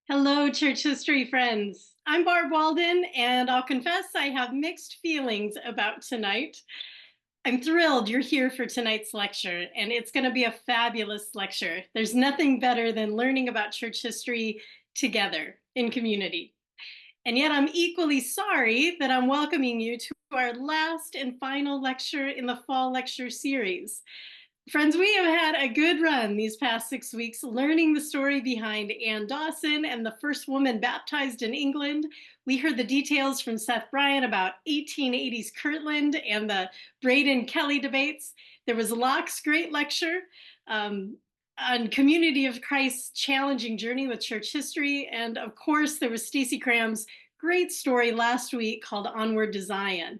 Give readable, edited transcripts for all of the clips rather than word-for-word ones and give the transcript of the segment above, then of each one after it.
Hello, church history friends. I'm Barb Walden, and I'll confess I have mixed feelings about tonight. I'm thrilled you're here for tonight's lecture, and it's going to be a fabulous lecture. There's nothing better than learning about church history together in community. And yet I'm equally sorry that I'm welcoming you to our last and final lecture in the fall lecture series. Friends, we have had a good run these past 6 weeks learning the story behind Anne Dawson and the first woman baptized in England. We heard the details from Seth Bryant about 1880s Kirtland and the Braden Kelly debates. There was Locke's great lecture on Community of Christ's challenging journey with church history. And of course, there was Stacey Cram's great story last week called Onward to Zion.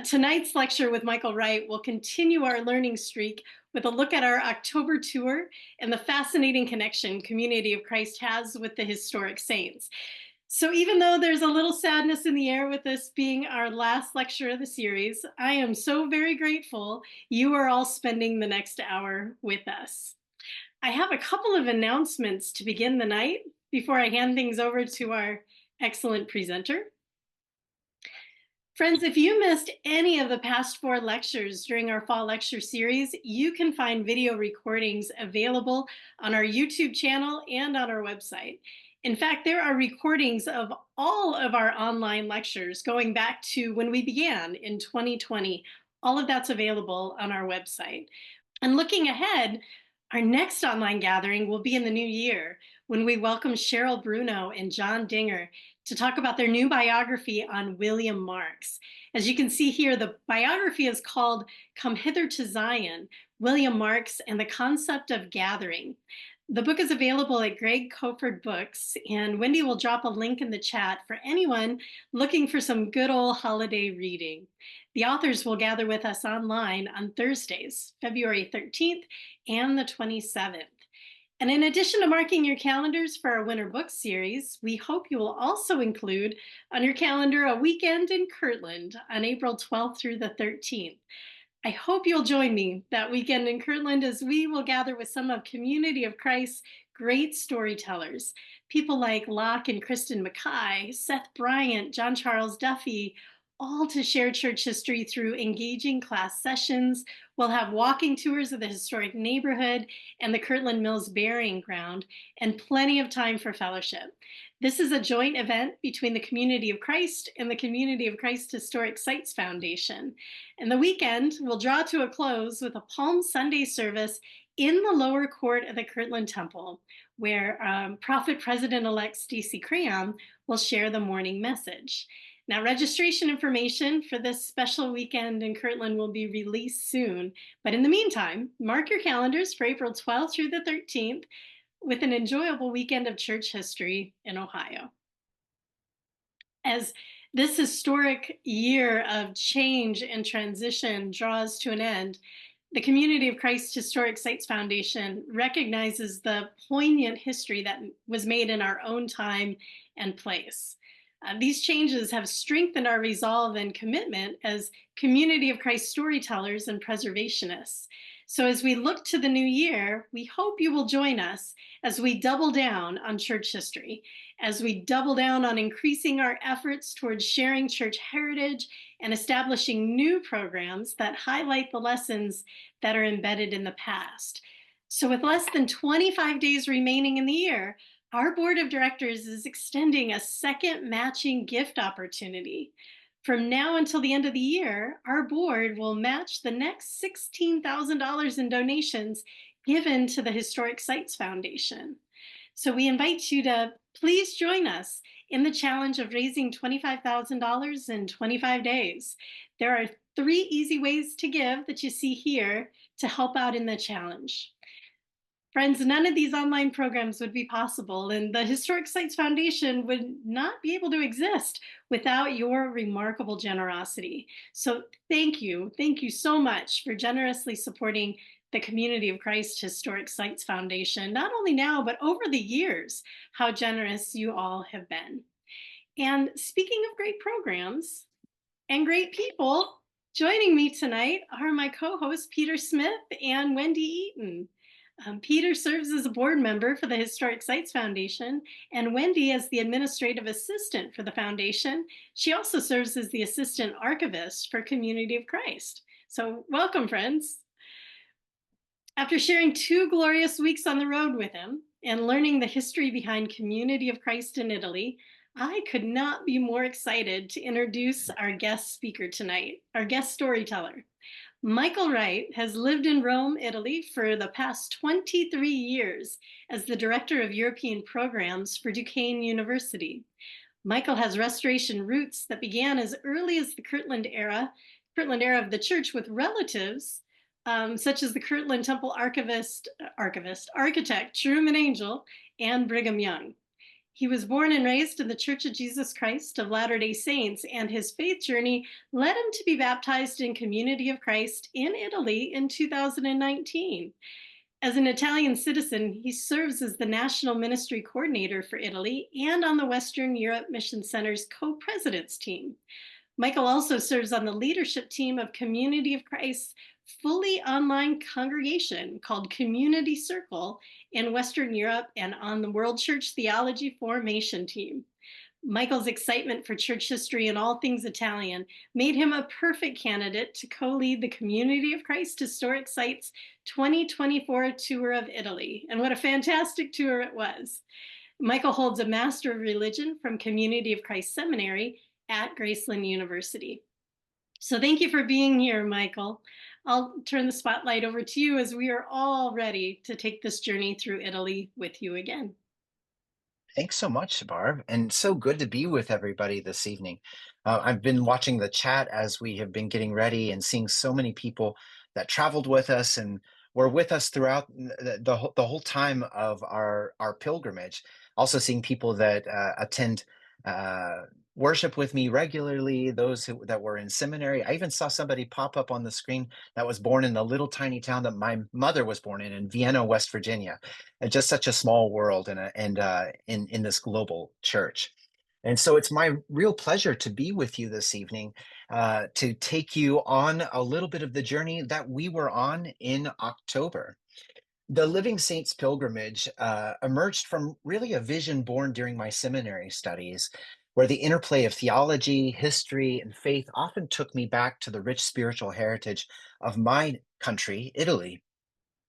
Tonight's lecture with Michael Wright will continue our learning streak with a look at our October tour and the fascinating connection Community of Christ has with the historic saints. So even though there's a little sadness in the air with this being our last lecture of the series, I am so very grateful you are all spending the next hour with us. I have a couple of announcements to begin the night before I hand things over to our excellent presenter. Friends, if you missed any of the past 4 lectures during our fall lecture series, you can find video recordings available on our YouTube channel and on our website. In fact, there are recordings of all of our online lectures going back to when we began in 2020. All of that's available on our website. And looking ahead, our next online gathering will be in the new year when we welcome Cheryl Bruno and John Dinger to talk about their new biography on William Marks. As you can see here, the biography is called Come Hither to Zion, William Marks and the Concept of Gathering. The book is available at Greg Coford Books, and Wendy will drop a link in the chat for anyone looking for some good old holiday reading. The authors will gather with us online on Thursdays, February 13th and the 27th. And in addition to marking your calendars for our winter book series, we hope you will also include on your calendar a weekend in Kirtland on April 12th through the 13th. I hope you'll join me that weekend in Kirtland as we will gather with some of Community of Christ's great storytellers, people like Locke and Kristen Mackay, Seth Bryant, John Charles Duffy, all to share church history through engaging class sessions. We'll have walking tours of the historic neighborhood and the Kirtland Mills Burying Ground, and plenty of time for fellowship. This is a joint event between the Community of Christ and the Community of Christ Historic Sites Foundation. And the weekend will draw to a close with a Palm Sunday service in the lower court of the Kirtland Temple, where Prophet President-elect Stacey Cram will share the morning message. Now, registration information for this special weekend in Kirtland will be released soon. But in the meantime, mark your calendars for April 12th through the 13th with an enjoyable weekend of church history in Ohio. As this historic year of change and transition draws to an end, the Community of Christ Historic Sites Foundation recognizes the poignant history that was made in our own time and place. These changes have strengthened our resolve and commitment as Community of Christ storytellers and preservationists. So as we look to the new year, we hope you will join us as we double down on church history, as we double down on increasing our efforts towards sharing church heritage and establishing new programs that highlight the lessons that are embedded in the past. So with less than 25 days remaining in the year, our board of directors is extending a second matching gift opportunity. From now until the end of the year, our board will match the next $16,000 in donations given to the Historic Sites Foundation. So we invite you to please join us in the challenge of raising $25,000 in 25 days. There are 3 easy ways to give that you see here to help out in the challenge. Friends, none of these online programs would be possible, and the Historic Sites Foundation would not be able to exist without your remarkable generosity. So thank you so much for generously supporting the Community of Christ Historic Sites Foundation, not only now, but over the years, how generous you all have been. And speaking of great programs and great people, joining me tonight are my co-hosts Peter Smith and Wendy Eaton. Peter serves as a board member for the Historic Sites Foundation, and Wendy as the administrative assistant for the foundation. She also serves as the assistant archivist for Community of Christ. So, welcome, friends. After sharing 2 glorious weeks on the road with him and learning the history behind Community of Christ in Italy, I could not be more excited to introduce our guest speaker tonight, our guest storyteller. Michael Wright has lived in Rome, Italy for the past 23 years as the director of European programs for Duquesne University. Michael has restoration roots that began as early as the Kirtland era of the church with relatives such as the Kirtland Temple architect Truman Angel and Brigham Young. He was born and raised in the Church of Jesus Christ of Latter-day Saints, and his faith journey led him to be baptized in Community of Christ in Italy in 2019. As an Italian citizen, he serves as the National Ministry Coordinator for Italy and on the Western Europe Mission Center's co-presidents team. Michael also serves on the leadership team of Community of Christ's fully online congregation called Community Circle in Western Europe and on the World Church Theology Formation team. Michael's excitement for church history and all things Italian made him a perfect candidate to co-lead the Community of Christ Historic Sites 2024 tour of Italy. And what a fantastic tour it was. Michael holds a Master of Religion from Community of Christ Seminary at Graceland University. So thank you for being here, Michael. I'll turn the spotlight over to you as we are all ready to take this journey through Italy with you again. Thanks so much, Barb, and so good to be with everybody this evening. I've been watching the chat as we have been getting ready and seeing so many people that traveled with us and were with us throughout the whole time of our pilgrimage. Also seeing people that attend uh, worship with me regularly, that were in seminary. I even saw somebody pop up on the screen that was born in the little tiny town that my mother was born in Vienna, West Virginia. Just such a small world in this global church. And so it's my real pleasure to be with you this evening, to take you on a little bit of the journey that we were on in October. The Living Saints pilgrimage emerged from really a vision born during my seminary studies, where the interplay of theology, history, and faith often took me back to the rich spiritual heritage of my country, Italy.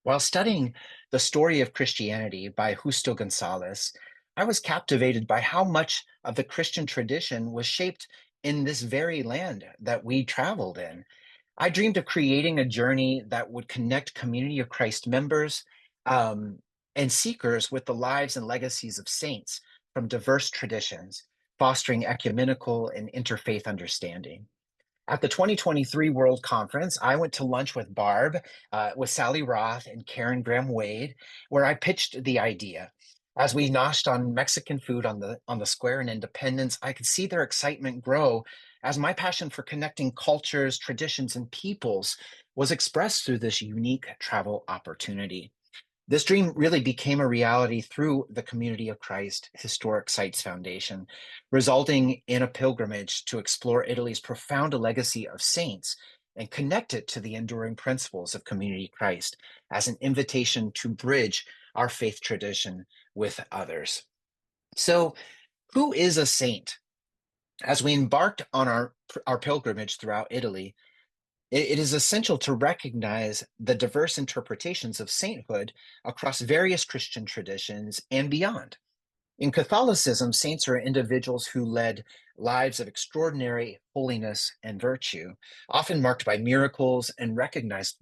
While studying the story of Christianity by Justo Gonzalez, I was captivated by how much of the Christian tradition was shaped in this very land that we traveled in. I dreamed of creating a journey that would connect Community of Christ members um, and seekers with the lives and legacies of saints from diverse traditions, fostering ecumenical and interfaith understanding. At the 2023 World Conference, I went to lunch with Barb, with Sally Roth, and Karen Graham Wade, where I pitched the idea. As we noshed on Mexican food on the square in Independence, I could see their excitement grow as my passion for connecting cultures, traditions, and peoples was expressed through this unique travel opportunity. This dream really became a reality through the Community of Christ Historic Sites Foundation, resulting in a pilgrimage to explore Italy's profound legacy of saints and connect it to the enduring principles of Community Christ as an invitation to bridge our faith tradition with others. So, who is a saint? As we embarked on our pilgrimage throughout Italy, it is essential to recognize the diverse interpretations of sainthood across various Christian traditions and beyond. In Catholicism, saints are individuals who led lives of extraordinary holiness and virtue, often marked by miracles and recognized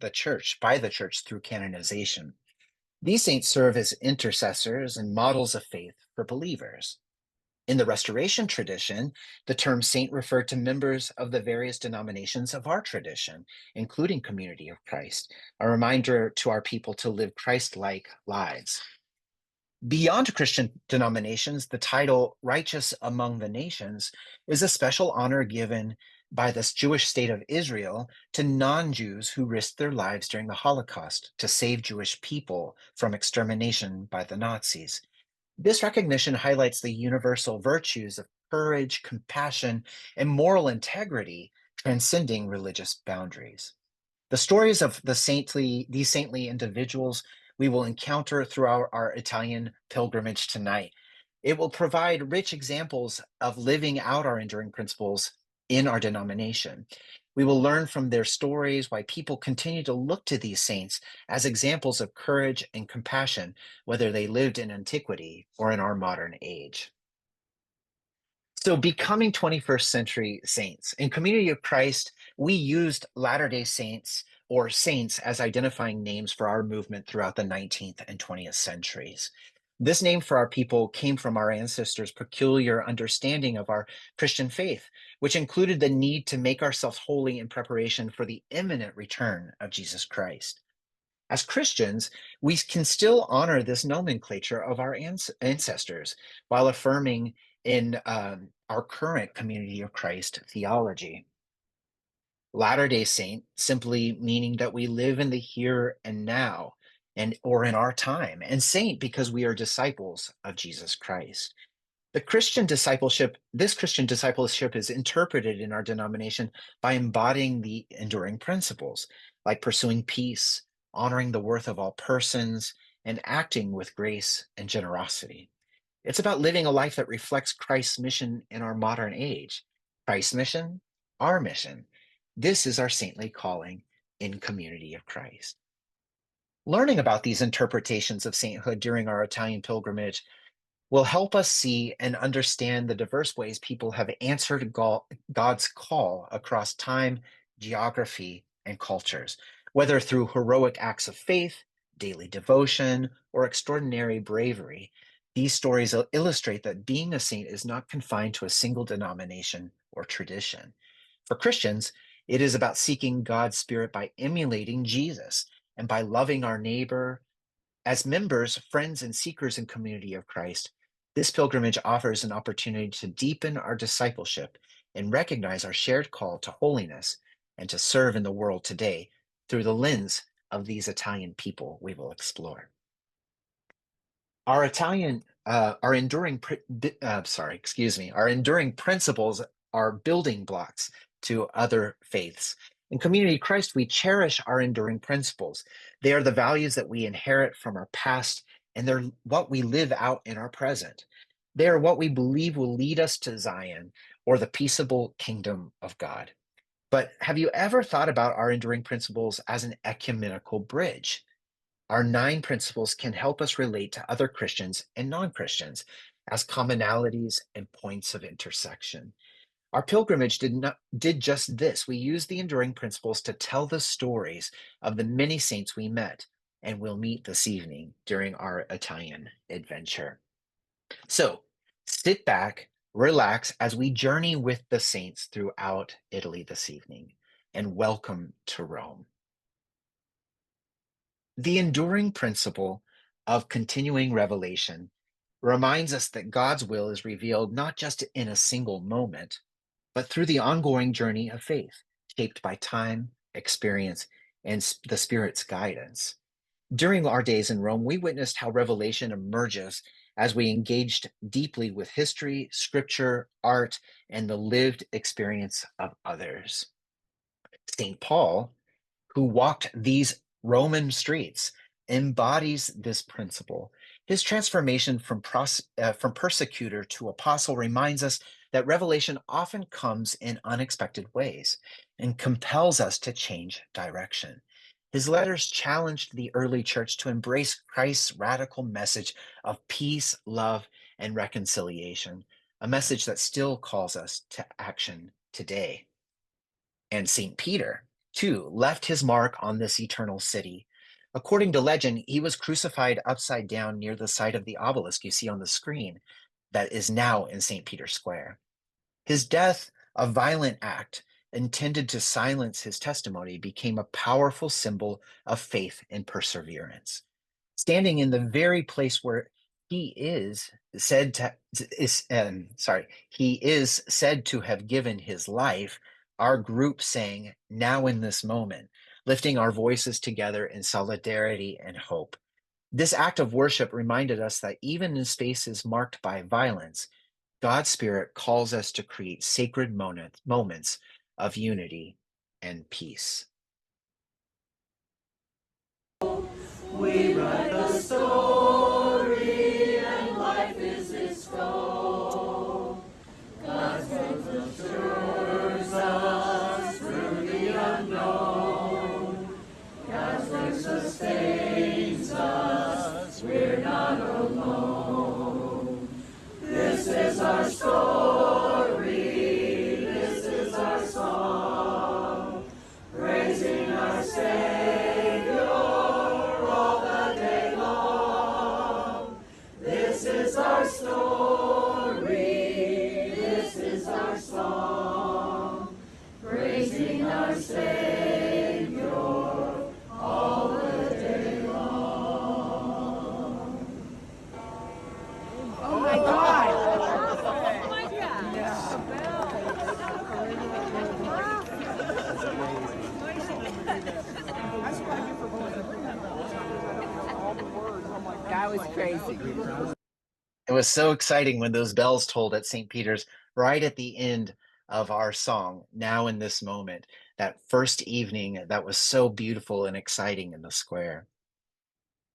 by the church through canonization. These saints serve as intercessors and models of faith for believers. In the Restoration tradition, the term saint referred to members of the various denominations of our tradition, including Community of Christ, a reminder to our people to live Christ-like lives. Beyond Christian denominations, the title Righteous Among the Nations is a special honor given by the Jewish state of Israel to non-Jews who risked their lives during the Holocaust to save Jewish people from extermination by the Nazis. This recognition highlights the universal virtues of courage, compassion, and moral integrity transcending religious boundaries. The stories of these saintly individuals we will encounter throughout our Italian pilgrimage tonight. It will provide rich examples of living out our enduring principles in our denomination. We will learn from their stories why people continue to look to these saints as examples of courage and compassion, whether they lived in antiquity or in our modern age. So, becoming 21st century saints. In Community of Christ, we used Latter day Saints or saints as identifying names for our movement throughout the 19th and 20th centuries. This name for our people came from our ancestors' peculiar understanding of our Christian faith, which included the need to make ourselves holy in preparation for the imminent return of Jesus Christ. As Christians, we can still honor this nomenclature of our ancestors while affirming in our current Community of Christ theology. Latter day Saint simply meaning that we live in the here and now and or in our time, and saint because we are disciples of Jesus Christ. This Christian discipleship is interpreted in our denomination by embodying the enduring principles, like pursuing peace, honoring the worth of all persons, and acting with grace and generosity. It's about living a life that reflects Christ's mission in our modern age. Christ's mission, our mission. This is our saintly calling in Community of Christ. Learning about these interpretations of sainthood during our Italian pilgrimage will help us see and understand the diverse ways people have answered God's call across time, geography, and cultures, whether through heroic acts of faith, daily devotion, or extraordinary bravery. These stories illustrate that being a saint is not confined to a single denomination or tradition. For Christians, it is about seeking God's Spirit by emulating Jesus and by loving our neighbor. As members, friends, and seekers in Community of Christ, this pilgrimage offers an opportunity to deepen our discipleship and recognize our shared call to holiness and to serve in the world today through the lens of these Italian people we will explore. Our enduring, our enduring principles are building blocks to other faiths. In Community of Christ, we cherish our enduring principles. They are the values that we inherit from our past, and they're what we live out in our present. They are what we believe will lead us to Zion or the peaceable kingdom of God. But have you ever thought about our enduring principles as an ecumenical bridge? Our nine principles can help us relate to other Christians and non Christians as commonalities and points of intersection. Our pilgrimage did just this. We used the enduring principles to tell the stories of the many saints we met and will meet this evening during our Italian adventure. So sit back, relax as we journey with the saints throughout Italy this evening, and welcome to Rome. The enduring principle of continuing revelation reminds us that God's will is revealed not just in a single moment, but through the ongoing journey of faith, shaped by time, experience, and the Spirit's guidance. During our days in Rome, we witnessed how revelation emerges as we engaged deeply with history, scripture, art, and the lived experience of others. St. Paul, who walked these Roman streets, embodies this principle. His transformation from persecutor to apostle reminds us that revelation often comes in unexpected ways and compels us to change direction. His letters challenged the early church to embrace Christ's radical message of peace, love, and reconciliation, a message that still calls us to action today. And St. Peter, too, left his mark on this eternal city. According to legend, he was crucified upside down near the site of the obelisk you see on the screen that is now in St. Peter's Square. His death, a violent act intended to silence his testimony, became a powerful symbol of faith and perseverance. Standing in the very place where he is said to he is said to have given his life, our group sang now in this moment, lifting our voices together in solidarity and hope. This act of worship reminded us that even in spaces marked by violence, God's Spirit calls us to create sacred moments of unity and peace. We write the story, and life is its goal. God's love assures us through the unknown. God's love sustains us, we're not alone. This is our story, this is our song, praising our Savior all the day long. This is our story, this is our song, praising our Savior all the day long. Oh my God! That was crazy. It was so exciting when those bells tolled at St. Peter's right at the end of our song, Now in This Moment, that first evening that was so beautiful and exciting in the square.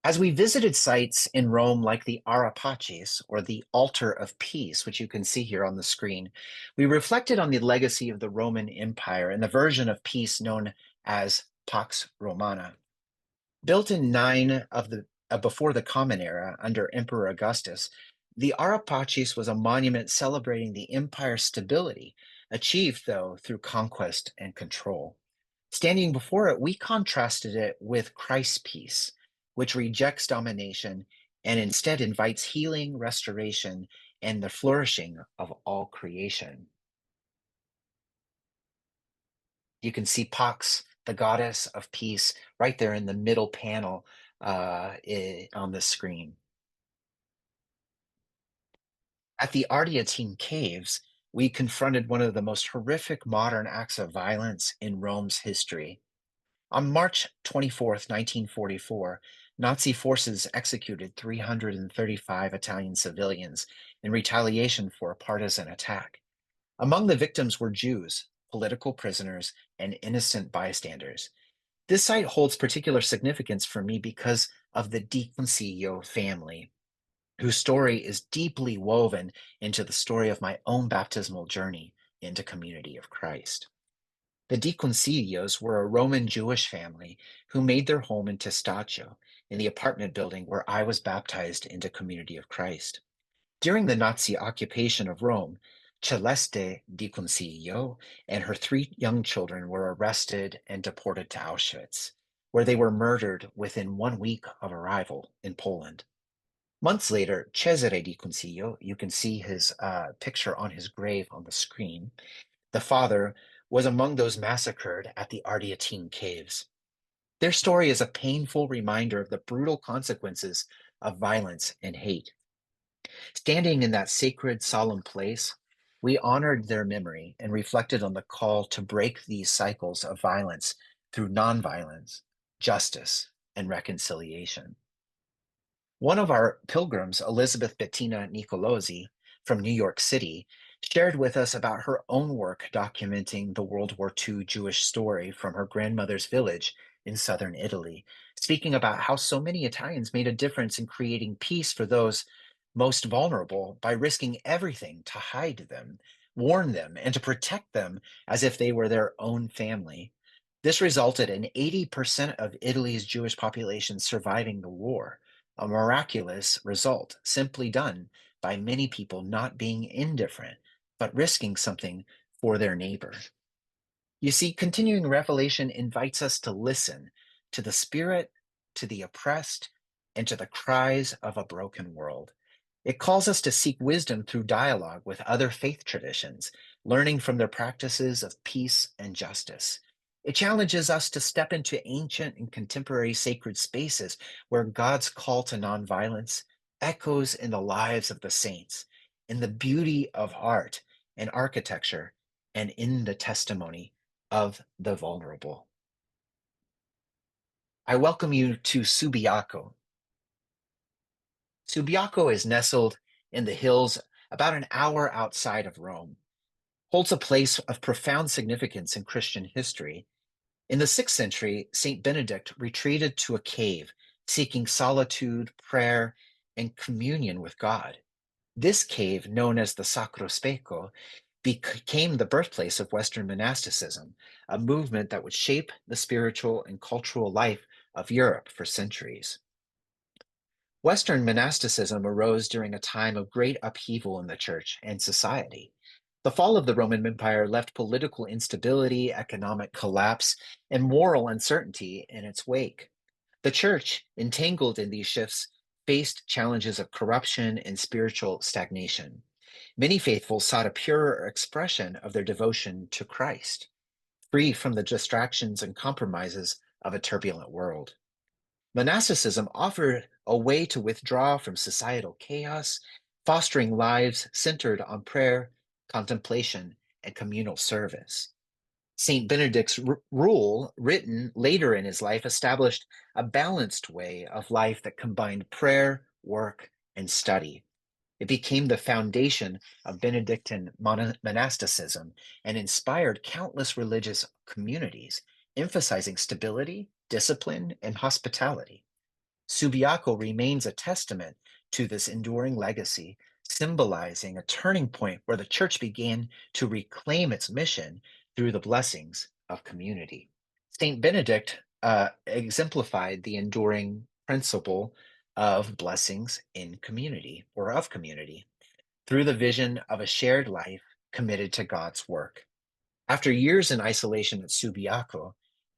As we visited sites in Rome like the Ara Pacis, or the Altar of Peace, which you can see here on the screen, we reflected on the legacy of the Roman Empire and the version of peace known as Pax Romana. Built in 9 of the before the Common Era under Emperor Augustus, the Ara Pacis was a monument celebrating the empire's stability, achieved though through conquest and control. Standing before it, we contrasted it with Christ's peace, which rejects domination and instead invites healing, restoration, and the flourishing of all creation. You can see Pax, the goddess of peace, right there in the middle panel on the screen. At the Ardeatine Caves, we confronted one of the most horrific modern acts of violence in Rome's history. On March 24th, 1944, Nazi forces executed 335 Italian civilians in retaliation for a partisan attack. Among the victims were Jews, political prisoners, and innocent bystanders. This site holds particular significance for me because of the Di Consiglio family, whose story is deeply woven into the story of my own baptismal journey into Community of Christ. The Di Consiglios were a Roman Jewish family who made their home in Testaccio, in the apartment building where I was baptized into Community of Christ. During the Nazi occupation of Rome, Celeste Di Consiglio and her 3 young children were arrested and deported to Auschwitz, where they were murdered within 1 week of arrival in Poland. Months later, Cesare Di Consiglio, you can see his picture on his grave on the screen, the father, was among those massacred at the Ardeatine Caves. Their story is a painful reminder of the brutal consequences of violence and hate. Standing in that sacred, solemn place, we honored their memory and reflected on the call to break these cycles of violence through nonviolence, justice, and reconciliation. One of our pilgrims, Elizabeth Bettina Nicolosi from New York City, shared with us about her own work documenting the World War II Jewish story from her grandmother's village in southern Italy, speaking about how so many Italians made a difference in creating peace for those most vulnerable by risking everything to hide them, warn them, and to protect them as if they were their own family. This resulted in 80% of Italy's Jewish population surviving the war, a miraculous result simply done by many people not being indifferent, but risking something for their neighbor. You see, continuing revelation invites us to listen to the Spirit, to the oppressed, and to the cries of a broken world. It calls us to seek wisdom through dialogue with other faith traditions, learning from their practices of peace and justice. It challenges us to step into ancient and contemporary sacred spaces where God's call to nonviolence echoes in the lives of the saints, in the beauty of art and architecture, and in the testimony of the vulnerable. I welcome you to Subiaco. Subiaco is nestled in the hills about an hour outside of Rome, holds a place of profound significance in Christian history. In the 6th century, St. Benedict retreated to a cave seeking solitude, prayer, and communion with God. This cave, known as the Sacro Speco, became the birthplace of Western monasticism, a movement that would shape the spiritual and cultural life of Europe for centuries. Western monasticism arose during a time of great upheaval in the church and society. The fall of the Roman Empire left political instability, economic collapse, and moral uncertainty in its wake. The church, entangled in these shifts, faced challenges of corruption and spiritual stagnation. Many faithful sought a purer expression of their devotion to Christ, free from the distractions and compromises of a turbulent world. Monasticism offered a way to withdraw from societal chaos, fostering lives centered on prayer, contemplation, and communal service. St. Benedict's rule, written later in his life, established a balanced way of life that combined prayer, work, and study. It became the foundation of Benedictine monasticism and inspired countless religious communities, emphasizing stability, discipline, and hospitality. Subiaco remains a testament to this enduring legacy, symbolizing a turning point where the church began to reclaim its mission through the blessings of community. St. Benedict exemplified the enduring principle of blessings in community or of community through the vision of a shared life committed to God's work. After years in isolation at Subiaco,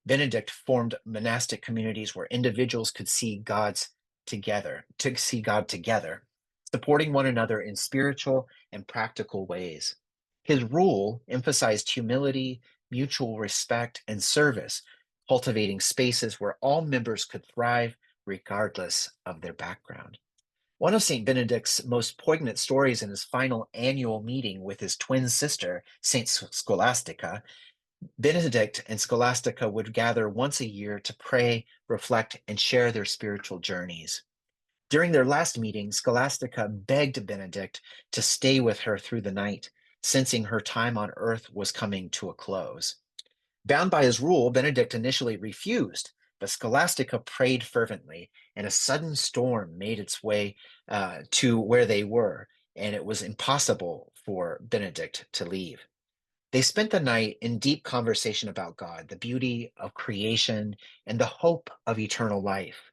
Benedict formed monastic communities where individuals could see God together, supporting one another in spiritual and practical ways. His rule emphasized humility, mutual respect, and service, cultivating spaces where all members could thrive regardless of their background. One of St. Benedict's most poignant stories in his final annual meeting with his twin sister, St. Scholastica, Benedict and Scholastica would gather once a year to pray, reflect, and share their spiritual journeys. During their last meeting, Scholastica begged Benedict to stay with her through the night, sensing her time on earth was coming to a close. Bound by his rule, Benedict initially refused, but Scholastica prayed fervently, and a sudden storm made its way to where they were, and it was impossible for Benedict to leave. They spent the night in deep conversation about God, the beauty of creation, and the hope of eternal life.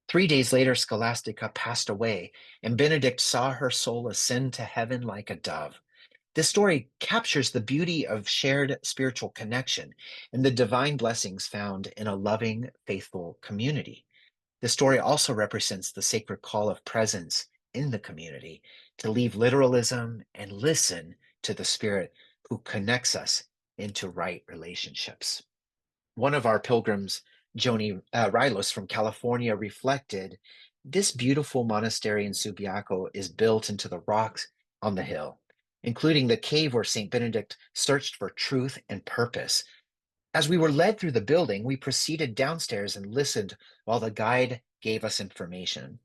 3 days later, Scholastica passed away, and Benedict saw her soul ascend to heaven like a dove. This story captures the beauty of shared spiritual connection and the divine blessings found in a loving, faithful community. The story also represents the sacred call of presence in the community to leave literalism and listen to the Spirit who connects us into right relationships. One of our pilgrims, Joni Rylos from California, reflected, "This beautiful monastery in Subiaco is built into the rocks on the hill, including the cave where St. Benedict searched for truth and purpose. As we were led through the building, we proceeded downstairs and listened while the guide gave us information.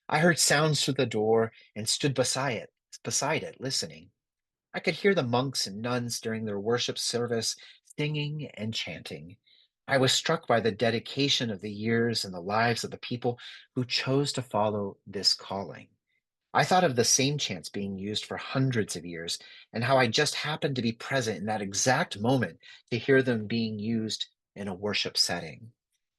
I heard sounds through the door and stood beside it, listening. I could hear the monks and nuns during their worship service singing and chanting. I was struck by the dedication of the years and the lives of the people who chose to follow this calling. I thought of the same chants being used for hundreds of years and how I just happened to be present in that exact moment to hear them being used in a worship setting.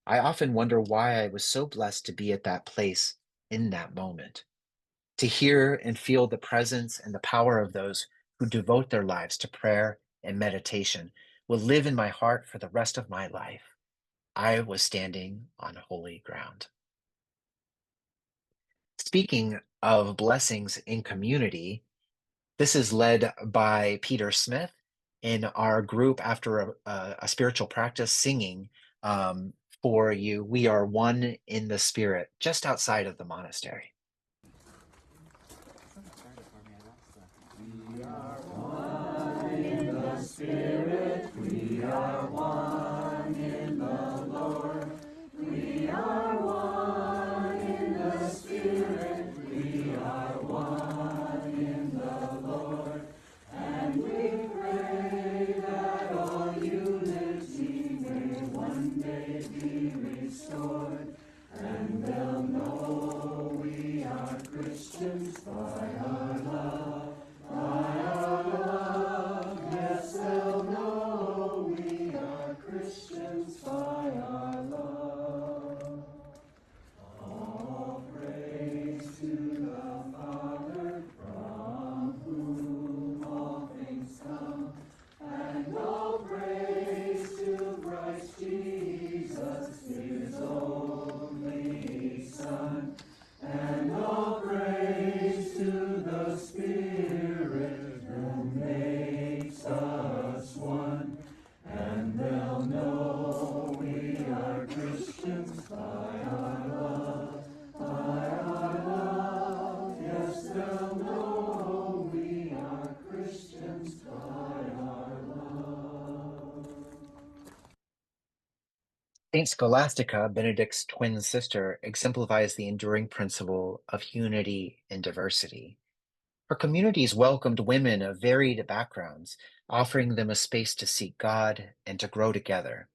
I often wonder why I was so blessed to be at that place in that moment, to hear and feel the presence and the power of those who devote their lives to prayer and meditation will live in my heart for the rest of my life. I was standing on holy ground." Speaking of blessings in community, this is led by Peter Smith in our group after a spiritual practice singing for you. We are one in the Spirit, just outside of the monastery. We are one in the Spirit, we are one in the Lord. We are one in the Spirit, we are one in the Lord. And we pray that all unity may one day be restored, and will Saint Scholastica, Benedict's twin sister, exemplifies the enduring principle of unity in diversity. Her communities welcomed women of varied backgrounds, offering them a space to seek God and to grow together.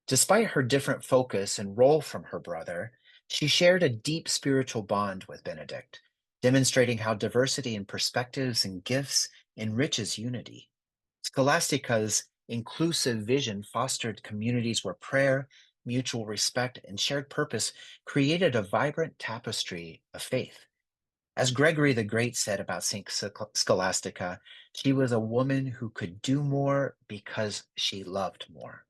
Despite her different focus and role from her brother, she shared a deep spiritual bond with Benedict, demonstrating how diversity in perspectives and gifts enriches unity. Scholastica's inclusive vision fostered communities where prayer, mutual respect, and shared purpose created a vibrant tapestry of faith. As Gregory the Great said about St. Scholastica, she was a woman who could do more because she loved more.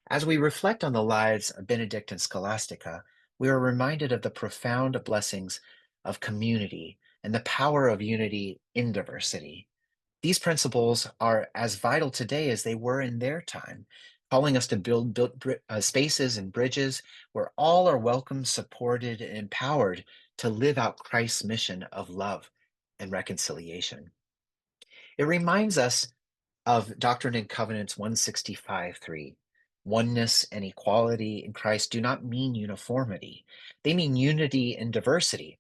As we reflect on the lives of Benedict and Scholastica, we are reminded of the profound blessings of community and the power of unity in diversity. These principles are as vital today as they were in their time, calling us to build spaces and bridges where all are welcome, supported, and empowered to live out Christ's mission of love and reconciliation. It reminds us of Doctrine and Covenants 165:3. Oneness and equality in Christ do not mean uniformity. They mean unity in diversity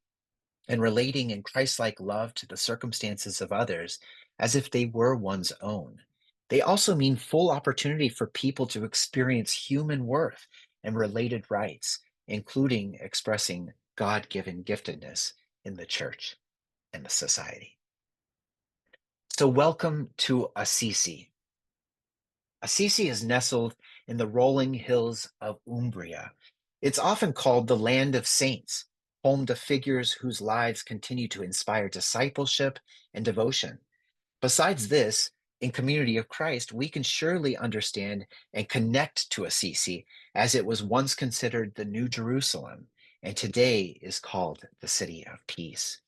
and relating in Christ-like love to the circumstances of others as if they were one's own. They also mean full opportunity for people to experience human worth and related rights, including expressing God-given giftedness in the church and the society. So welcome to Assisi. Assisi is nestled in the rolling hills of Umbria. It's often called the land of saints, home to figures whose lives continue to inspire discipleship and devotion. Besides this, in Community of Christ, we can surely understand and connect to Assisi as it was once considered the New Jerusalem and today is called the City of Peace.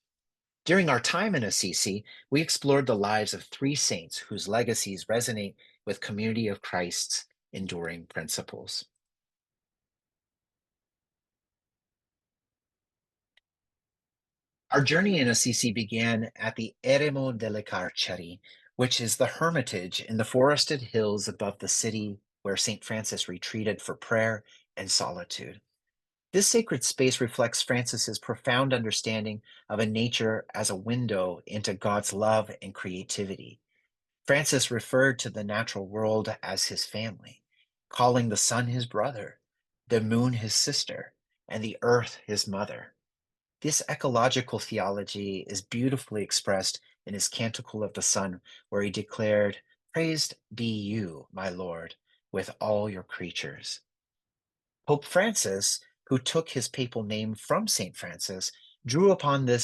During our time in Assisi, we explored the lives of three saints whose legacies resonate with Community of Christ's enduring principles. Our journey in Assisi began at the Eremo delle Carceri, which is the hermitage in the forested hills above the city where St. Francis retreated for prayer and solitude. This sacred space reflects Francis's profound understanding of a nature as a window into God's love and creativity. Francis referred to the natural world as his family, calling the sun his brother, the moon his sister, and the earth his mother. This ecological theology is beautifully expressed in his Canticle of the Sun, where he declared, "Praised be you, my Lord, with all your creatures." Pope Francis, who took his papal name from St. Francis, drew upon the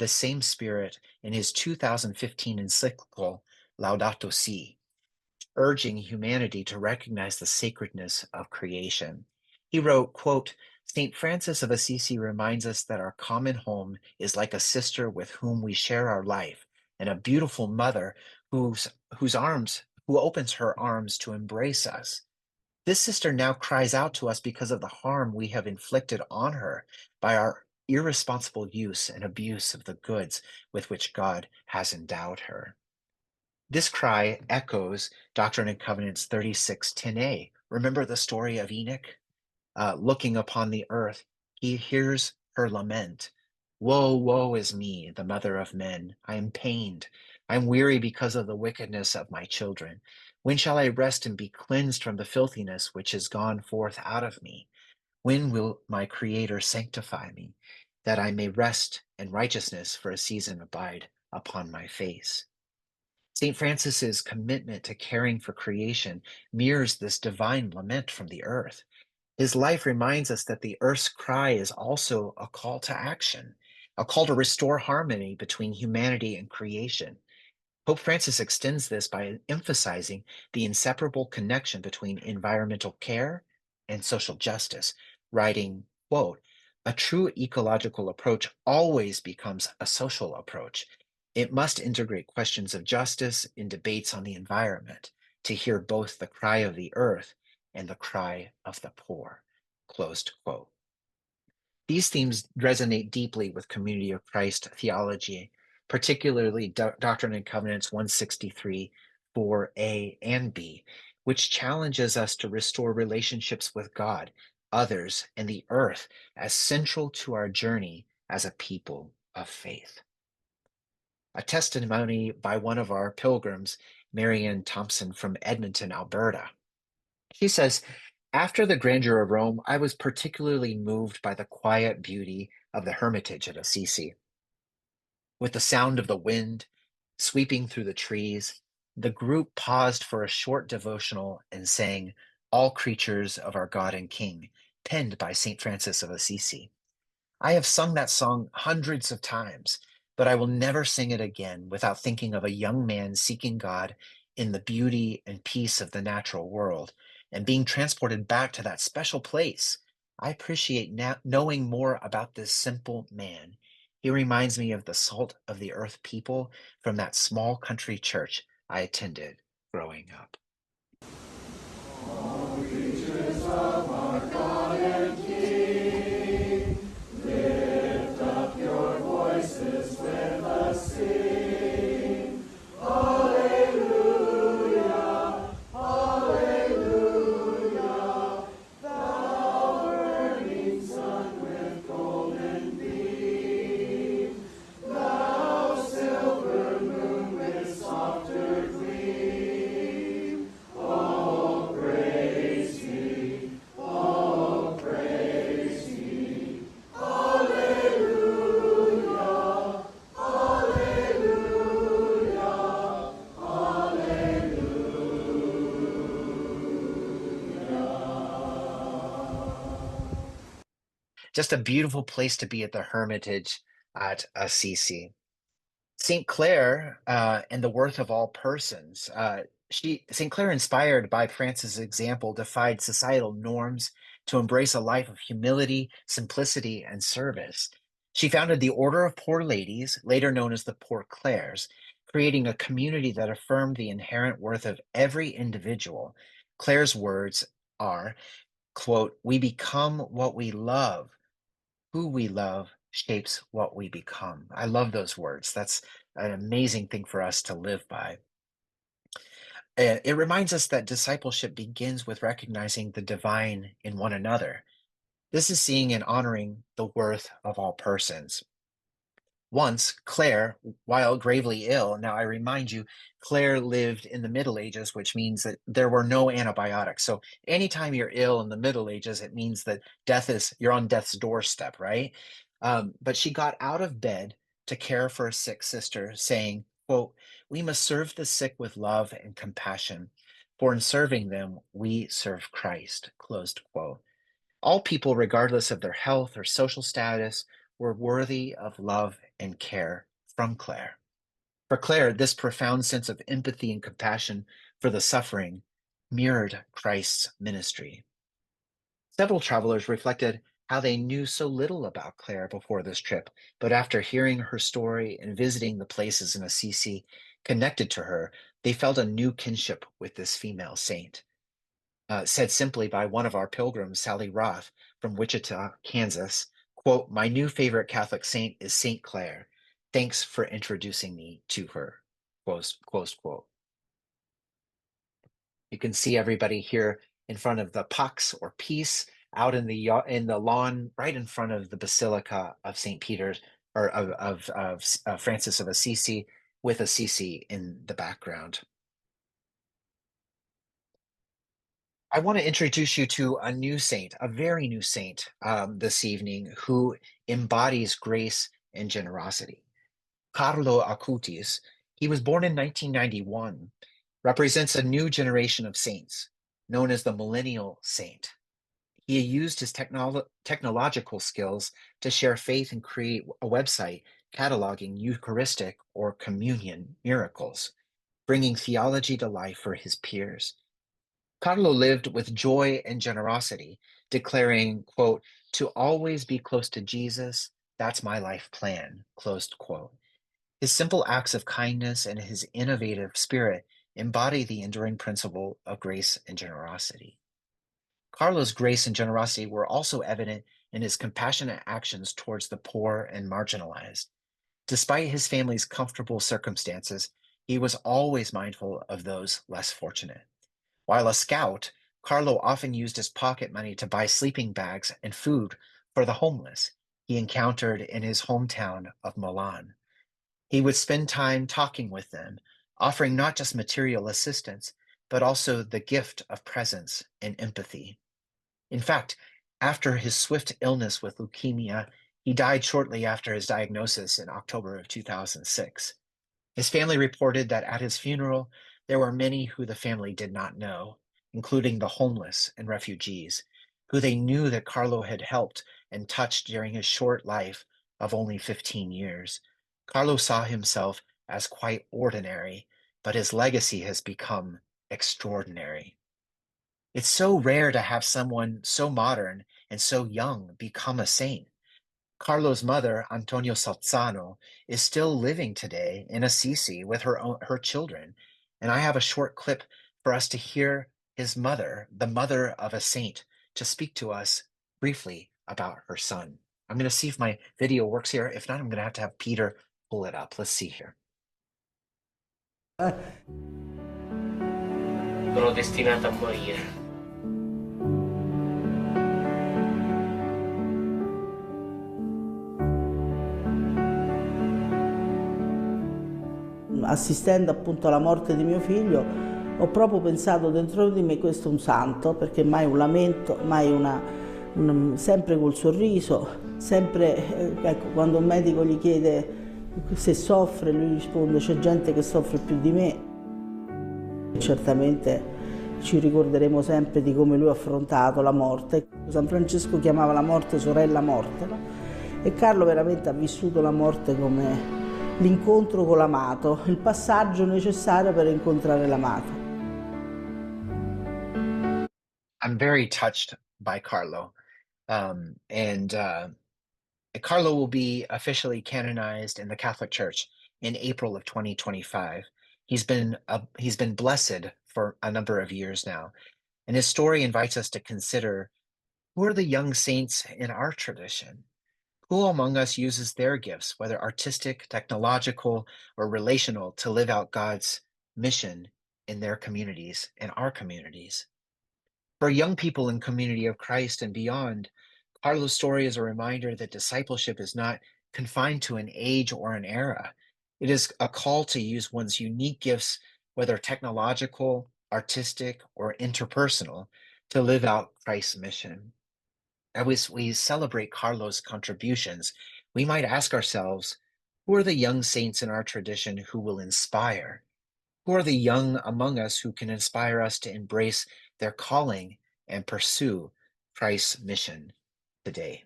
same spirit in his 2015 encyclical Laudato Si, urging humanity to recognize the sacredness of creation. He wrote, quote, "St. Francis of Assisi reminds us that our common home is like a sister with whom we share our life, and a beautiful mother who opens her arms to embrace us. This sister now cries out to us because of the harm we have inflicted on her by our irresponsible use and abuse of the goods with which God has endowed her." This cry echoes Doctrine and Covenants 36:10a. Remember the story of Enoch? Looking upon the earth, he hears her lament. "Woe, woe is me, the mother of men. I am pained. I am weary because of the wickedness of my children. When shall I rest and be cleansed from the filthiness which is gone forth out of me? When will my Creator sanctify me, that I may rest and righteousness for a season abide upon my face?" St. Francis's commitment to caring for creation mirrors this divine lament from the earth. His life reminds us that the earth's cry is also a call to action, a call to restore harmony between humanity and creation. Pope Francis extends this by emphasizing the inseparable connection between environmental care and social justice, writing, quote, "A true ecological approach always becomes a social approach. It must integrate questions of justice in debates on the environment to hear both the cry of the earth and the cry of the poor." Closed quote. These themes resonate deeply with Community of Christ theology, particularly Doctrine and Covenants 163, 4a and b, which challenges us to restore relationships with God, others, and the earth as central to our journey as a people of faith. A testimony by one of our pilgrims, Marianne Thompson from Edmonton, Alberta. She says, after the grandeur of Rome, I was particularly moved by the quiet beauty of the Hermitage at Assisi. With the sound of the wind sweeping through the trees, the group paused for a short devotional and sang All Creatures of Our God and King, penned by St. Francis of Assisi. I have sung that song hundreds of times, but I will never sing it again without thinking of a young man seeking God in the beauty and peace of the natural world and being transported back to that special place. I appreciate knowing more about this simple man. He reminds me of the salt of the earth people from that small country church I attended growing up. All creatures of our God and King, lift up your voices, let us sing. Alleluia, alleluia, thou burning sun with golden beam, thou silver moon with softer gleam. Oh, praise thee, oh, praise thee. Alleluia, alleluia, alleluia. Just a beautiful place to be at the Hermitage at Assisi. St. Clare and the worth of all persons. St. Clare, inspired by Francis' example, defied societal norms to embrace a life of humility, simplicity, and service. She founded the Order of Poor Ladies, later known as the Poor Clares, creating a community that affirmed the inherent worth of every individual. Clare's words are, quote, "We become what we love. Who we love shapes what we become." I love those words. That's an amazing thing for us to live by. It reminds us that discipleship begins with recognizing the divine in one another. This is seeing and honoring the worth of all persons. Once, Claire, while gravely ill, now I remind you, Claire lived in the Middle Ages, which means that there were no antibiotics. So anytime you're ill in the Middle Ages, it means that you're on death's doorstep, right? But she got out of bed to care for a sick sister, saying, quote, "We must serve the sick with love and compassion, for in serving them, we serve Christ," closed quote. All people, regardless of their health or social status, were worthy of love and care from Claire. For Claire, this profound sense of empathy and compassion for the suffering mirrored Christ's ministry. Several travelers reflected how they knew so little about Claire before this trip, but after hearing her story and visiting the places in Assisi connected to her, they felt a new kinship with this female saint. Said simply by one of our pilgrims, Sally Roth from Wichita, Kansas, quote, "My new favorite Catholic saint is Saint Clare. Thanks for introducing me to her," close quote. You can see everybody here in front of the Pax or Peace out in the lawn right in front of the Basilica of St. Peter's or of Francis of Assisi with Assisi in the background. I want to introduce you to a new saint, a very new saint this evening who embodies grace and generosity. Carlo Acutis, he was born in 1991, represents a new generation of saints known as the Millennial Saint. He used his technological skills to share faith and create a website cataloging Eucharistic or communion miracles, bringing theology to life for his peers. Carlo lived with joy and generosity, declaring, quote, "To always be close to Jesus, that's my life plan," closed quote. His simple acts of kindness and his innovative spirit embody the enduring principle of grace and generosity. Carlo's grace and generosity were also evident in his compassionate actions towards the poor and marginalized. Despite his family's comfortable circumstances, he was always mindful of those less fortunate. While a scout, Carlo often used his pocket money to buy sleeping bags and food for the homeless he encountered in his hometown of Milan. He would spend time talking with them, offering not just material assistance, but also the gift of presence and empathy. In fact, after his swift illness with leukemia, he died shortly after his diagnosis in October of 2006. His family reported that at his funeral, there were many who the family did not know, including the homeless and refugees, who they knew that Carlo had helped and touched during his short life of only 15 years. Carlo saw himself as quite ordinary, but his legacy has become extraordinary. It's so rare to have someone so modern and so young become a saint. Carlo's mother, Antonio Salzano, is still living today in Assisi with her children. And I have a short clip for us to hear his mother, the mother of a saint, to speak to us briefly about her son. I'm going to see if my video works here. If not, I'm going to have Peter pull it up. Let's see here. Sono destinata a morire. Assistendo appunto alla morte di mio figlio, ho proprio pensato dentro di me: questo è un santo, perché mai un lamento, mai sempre col sorriso, sempre, ecco, quando un medico gli chiede se soffre, lui risponde: c'è gente che soffre più di me. Certamente ci ricorderemo sempre di come lui ha affrontato la morte. San Francesco chiamava la morte sorella morte, no? E Carlo veramente ha vissuto la morte come l'incontro con l'amato, il passaggio necessario per incontrare l'amato. I'm very touched by Carlo. Carlo will be officially canonized in the Catholic Church in April of 2025. He's been blessed for a number of years now, and his story invites us to consider, who are the young saints in our tradition? Who among us uses their gifts, whether artistic, technological, or relational, to live out God's mission in their communities, in our communities? For young people in Community of Christ and beyond, Carlo's story is a reminder that discipleship is not confined to an age or an era. It is a call to use one's unique gifts, whether technological, artistic, or interpersonal, to live out Christ's mission. As we celebrate Carlo's contributions, we might ask ourselves, who are the young saints in our tradition who will inspire? Who are the young among us who can inspire us to embrace their calling and pursue Christ's mission today?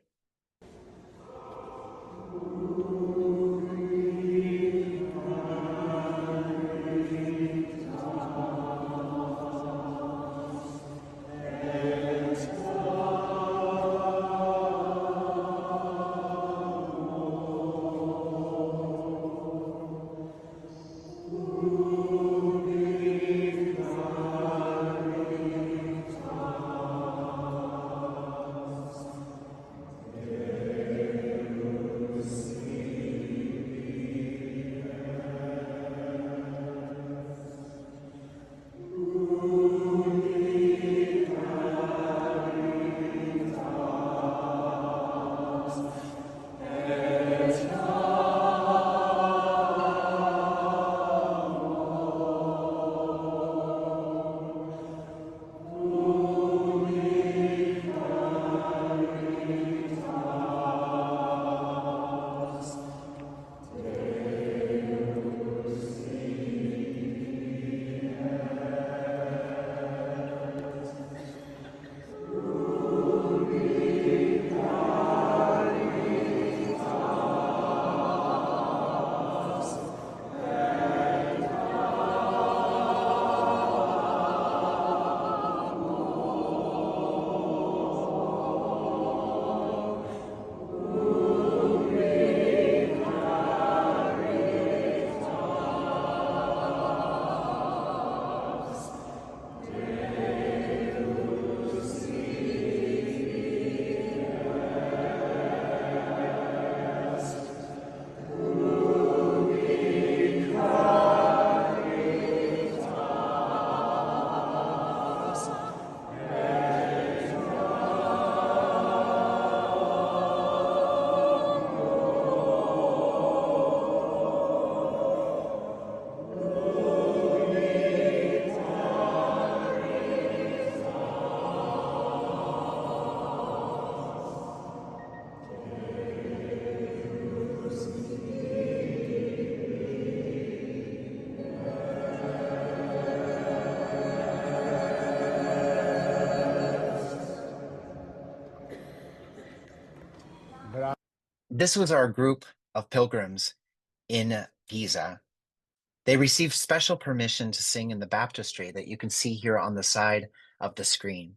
This was our group of pilgrims in Pisa. They received special permission to sing in the baptistry that you can see here on the side of the screen,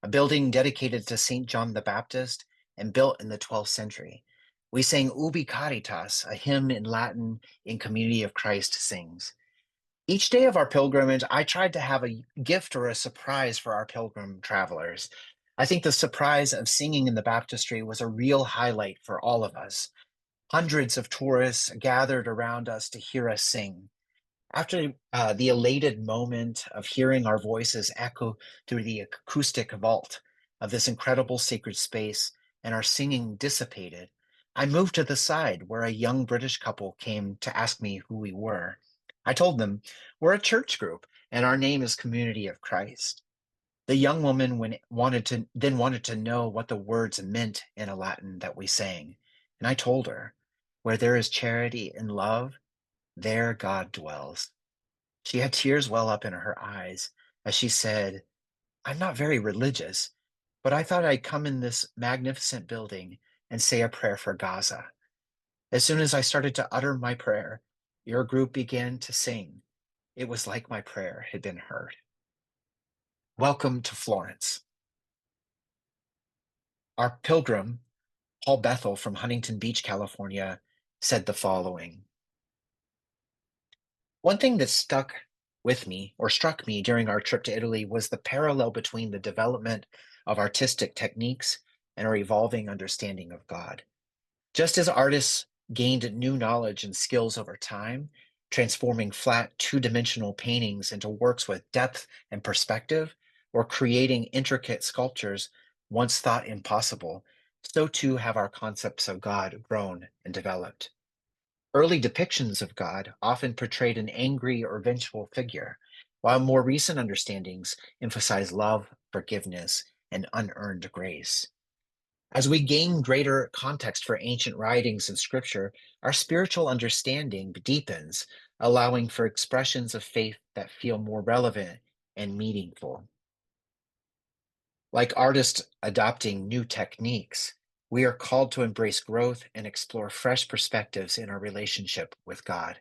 a building dedicated to St. John the Baptist and built in the 12th century. We sang Ubi Caritas, a hymn in Latin in Community of Christ sings. Each day of our pilgrimage, I tried to have a gift or a surprise for our pilgrim travelers. I think the surprise of singing in the baptistry was a real highlight for all of us. Hundreds of tourists gathered around us to hear us sing. After the elated moment of hearing our voices echo through the acoustic vault of this incredible sacred space and our singing dissipated, I moved to the side where a young British couple came to ask me who we were. I told them, we're a church group and our name is Community of Christ. The young woman wanted to know what the words meant in a Latin that we sang. And I told her, where there is charity and love, there God dwells. She had tears well up in her eyes as she said, I'm not very religious, but I thought I'd come in this magnificent building and say a prayer for Gaza. As soon as I started to utter my prayer, your group began to sing. It was like my prayer had been heard. Welcome to Florence. Our pilgrim, Paul Bethel from Huntington Beach, California, said the following. One thing that struck me during our trip to Italy was the parallel between the development of artistic techniques and our evolving understanding of God. Just as artists gained new knowledge and skills over time, transforming flat two-dimensional paintings into works with depth and perspective, or creating intricate sculptures once thought impossible, so too have our concepts of God grown and developed. Early depictions of God often portrayed an angry or vengeful figure, while more recent understandings emphasize love, forgiveness, and unearned grace. As we gain greater context for ancient writings and scripture, our spiritual understanding deepens, allowing for expressions of faith that feel more relevant and meaningful. Like artists adopting new techniques, we are called to embrace growth and explore fresh perspectives in our relationship with God,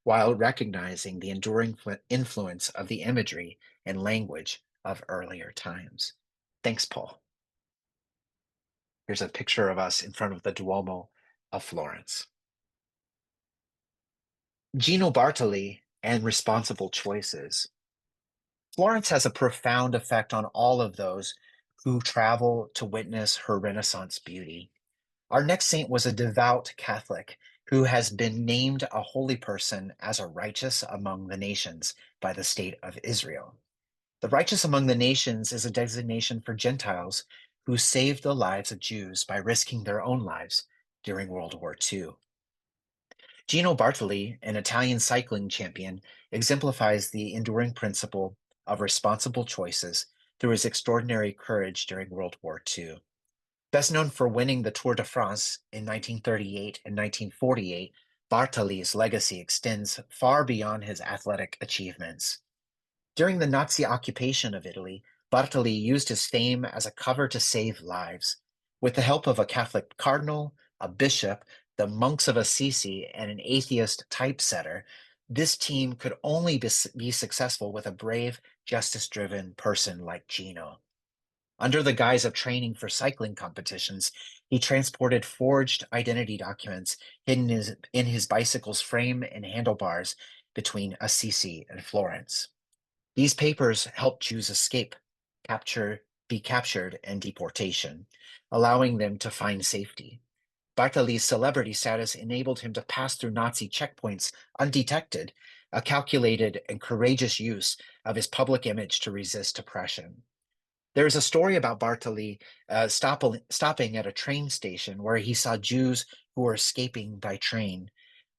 while recognizing the enduring influence of the imagery and language of earlier times. Thanks, Paul. Here's a picture of us in front of the Duomo of Florence. Gino Bartoli and responsible choices. Florence has a profound effect on all of those who travel to witness her Renaissance beauty. Our next saint was a devout Catholic who has been named a holy person as a righteous among the nations by the state of Israel. The righteous among the nations is a designation for Gentiles who saved the lives of Jews by risking their own lives during World War II. Gino Bartoli, an Italian cycling champion, exemplifies the enduring principle of responsible choices through his extraordinary courage during World War II. Best known for winning the Tour de France in 1938 and 1948, Bartoli's legacy extends far beyond his athletic achievements. During the Nazi occupation of Italy, Bartoli used his fame as a cover to save lives. With the help of a Catholic cardinal, a bishop, the monks of Assisi, and an atheist typesetter, this team could only be successful with a brave, justice-driven person like Gino. Under the guise of training for cycling competitions, he transported forged identity documents hidden in his bicycle's frame and handlebars between Assisi and Florence. These papers helped Jews escape, be captured, and deportation, allowing them to find safety. Bartoli's celebrity status enabled him to pass through Nazi checkpoints undetected, a calculated and courageous use of his public image to resist oppression. There is a story about Bartoli stopping at a train station where he saw Jews who were escaping by train.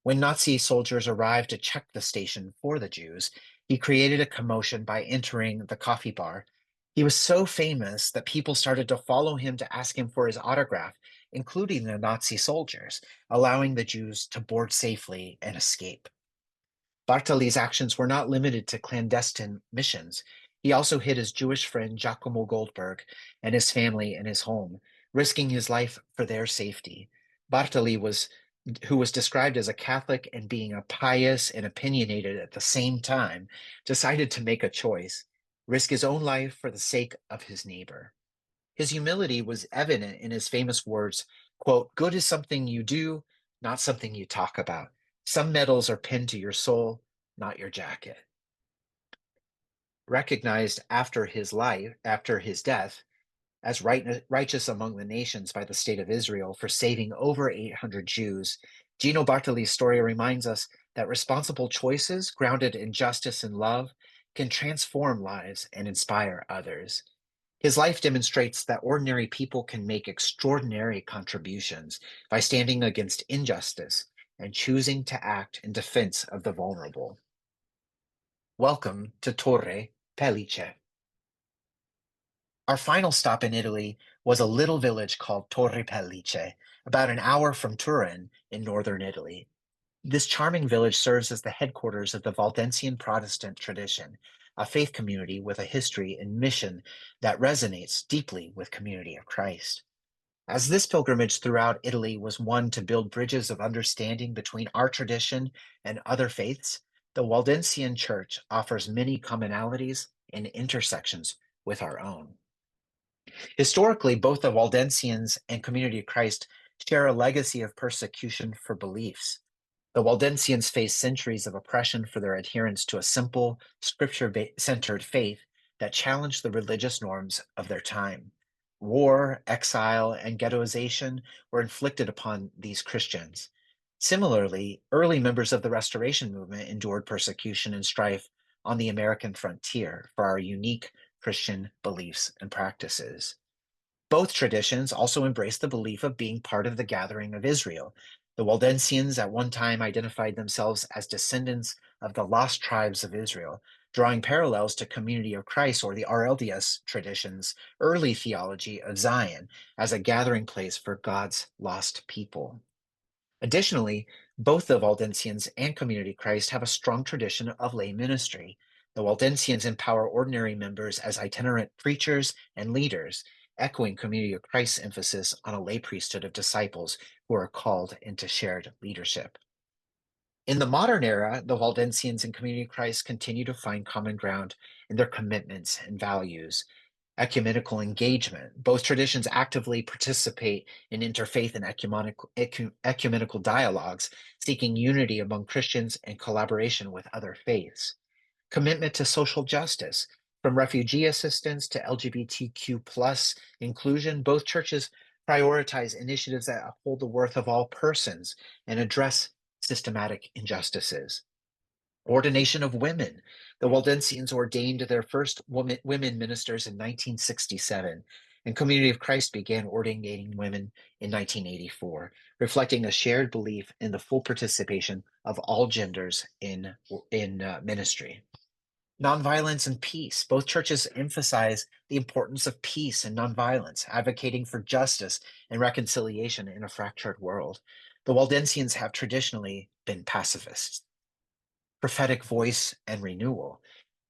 When Nazi soldiers arrived to check the station for the Jews, he created a commotion by entering the coffee bar. He was so famous that people started to follow him to ask him for his autograph, including the Nazi soldiers, allowing the Jews to board safely and escape. Bartoli's actions were not limited to clandestine missions. He also hid his Jewish friend Giacomo Goldberg and his family in his home, risking his life for their safety. Bartoli who was described as a Catholic and being a pious and opinionated at the same time, decided to make a choice, risk his own life for the sake of his neighbor. His humility was evident in his famous words, quote, "Good is something you do, not something you talk about. Some medals are pinned to your soul, not your jacket." Recognized after his death, as righteous among the nations by the state of Israel for saving over 800 Jews, Gino Bartoli's story reminds us that responsible choices grounded in justice and love can transform lives and inspire others. His life demonstrates that ordinary people can make extraordinary contributions by standing against injustice and choosing to act in defense of the vulnerable. Welcome to Torre Pellice. Our final stop in Italy was a little village called Torre Pellice, about an hour from Turin in northern Italy. This charming village serves as the headquarters of the Waldensian Protestant tradition, a faith community with a history and mission that resonates deeply with Community of Christ. As this pilgrimage throughout Italy was one to build bridges of understanding between our tradition and other faiths, the Waldensian Church offers many commonalities and intersections with our own. Historically, both the Waldensians and Community of Christ share a legacy of persecution for beliefs. The Waldensians faced centuries of oppression for their adherence to a simple, scripture-centered faith that challenged the religious norms of their time. War, exile, and ghettoization were inflicted upon these Christians. Similarly, early members of the Restoration movement endured persecution and strife on the American frontier for our unique Christian beliefs and practices. Both traditions also embrace the belief of being part of the gathering of Israel. The Waldensians at one time identified themselves as descendants of the lost tribes of Israel, drawing parallels to Community of Christ or the RLDS tradition's early theology of Zion as a gathering place for God's lost people. Additionally, both the Waldensians and Community of Christ have a strong tradition of lay ministry. The Waldensians empower ordinary members as itinerant preachers and leaders, echoing Community of Christ's emphasis on a lay priesthood of disciples who are called into shared leadership. In the modern era, the Waldensians and Community of Christ continue to find common ground in their commitments and values. Ecumenical engagement. Both traditions actively participate in interfaith and ecumenical dialogues, seeking unity among Christians and collaboration with other faiths. Commitment to social justice. From refugee assistance to LGBTQ plus inclusion, both churches prioritize initiatives that uphold the worth of all persons and address systematic injustices. Ordination of women. The Waldensians ordained their first women ministers in 1967, and Community of Christ began ordaining women in 1984, reflecting a shared belief in the full participation of all genders in ministry. Nonviolence and peace. Both churches emphasize the importance of peace and nonviolence, advocating for justice and reconciliation in a fractured world. The Waldensians have traditionally been pacifists. Prophetic voice and renewal.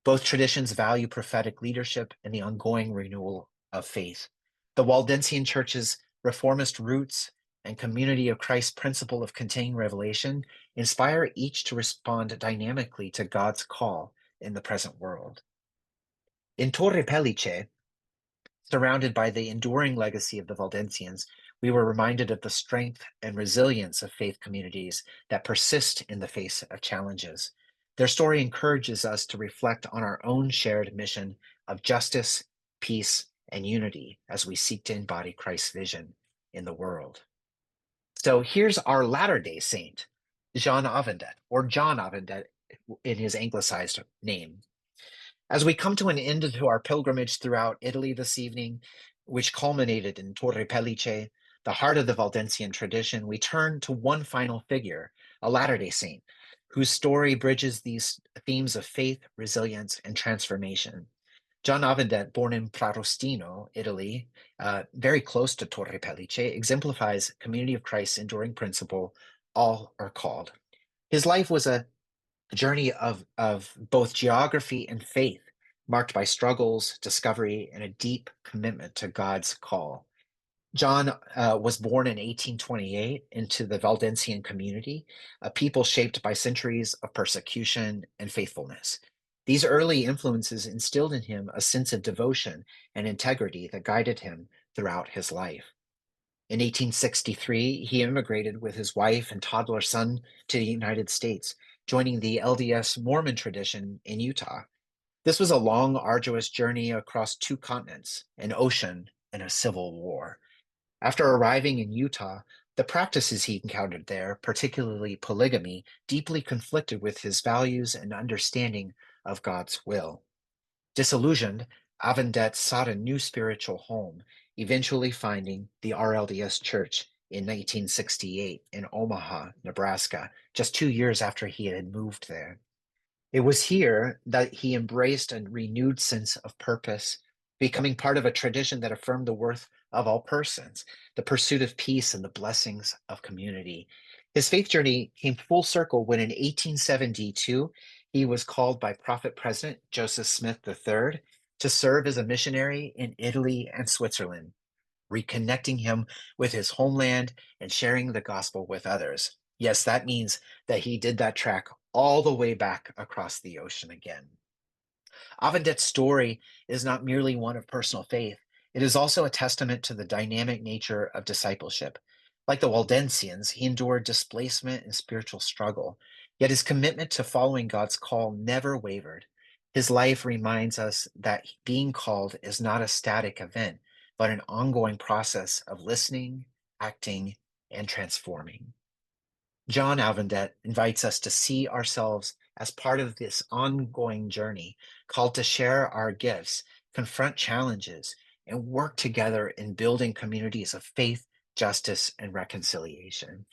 Both traditions value prophetic leadership and the ongoing renewal of faith. The Waldensian Church's reformist roots and Community of Christ's principle of continuing revelation inspire each to respond dynamically to God's call in the present world. In Torre Pellice, surrounded by the enduring legacy of the Waldensians, we were reminded of the strength and resilience of faith communities that persist in the face of challenges. Their story encourages us to reflect on our own shared mission of justice, peace, and unity as we seek to embody Christ's vision in the world. So here's our Latter-day Saint, Jean Avendet, or John Avendet in his anglicized name. As we come to an end to our pilgrimage throughout Italy this evening, which culminated in Torre Pellice, the heart of the Waldensian tradition, we turn to one final figure, a Latter-day Saint, whose story bridges these themes of faith, resilience, and transformation. John Avendet, born in Pratostino, Italy, very close to Torre Pellice, exemplifies Community of Christ's enduring principle, all are called. His life was a journey of both geography and faith, marked by struggles, discovery, and a deep commitment to God's call. John was born in 1828 into the Waldensian community, a people shaped by centuries of persecution and faithfulness. These early influences instilled in him a sense of devotion and integrity that guided him throughout his life. In 1863, he immigrated with his wife and toddler son to the United States, joining the LDS Mormon tradition in Utah. This was a long, arduous journey across two continents, an ocean, and a civil war. After arriving in Utah, the practices he encountered there, particularly polygamy, deeply conflicted with his values and understanding of God's will. Disillusioned, Avendet sought a new spiritual home, eventually finding the RLDS Church in 1968 in Omaha, Nebraska, just 2 years after he had moved there. It was here that he embraced a renewed sense of purpose, becoming part of a tradition that affirmed the worth of all persons, the pursuit of peace, and the blessings of community. His faith journey came full circle when in 1872 he was called by Prophet President Joseph Smith III to serve as a missionary in Italy and Switzerland, reconnecting him with his homeland and sharing the gospel with others. Yes, that means that he did that trek all the way back across the ocean again. Avendet's story is not merely one of personal faith, it is also a testament to the dynamic nature of discipleship. Like the Waldensians, he endured displacement and spiritual struggle, yet his commitment to following God's call never wavered. His life reminds us that being called is not a static event, but an ongoing process of listening, acting, and transforming. John Alvendet invites us to see ourselves as part of this ongoing journey, called to share our gifts, confront challenges, and work together in building communities of faith, justice, and reconciliation.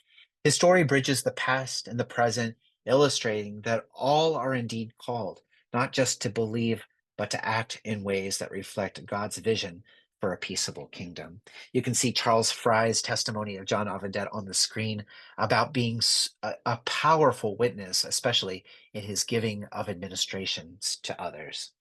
His story bridges the past and the present, illustrating that all are indeed called, not just to believe, but to act in ways that reflect God's vision for a peaceable kingdom. You can see Charles Fry's testimony of John Avendet on the screen about being a powerful witness, especially in his giving of administrations to others.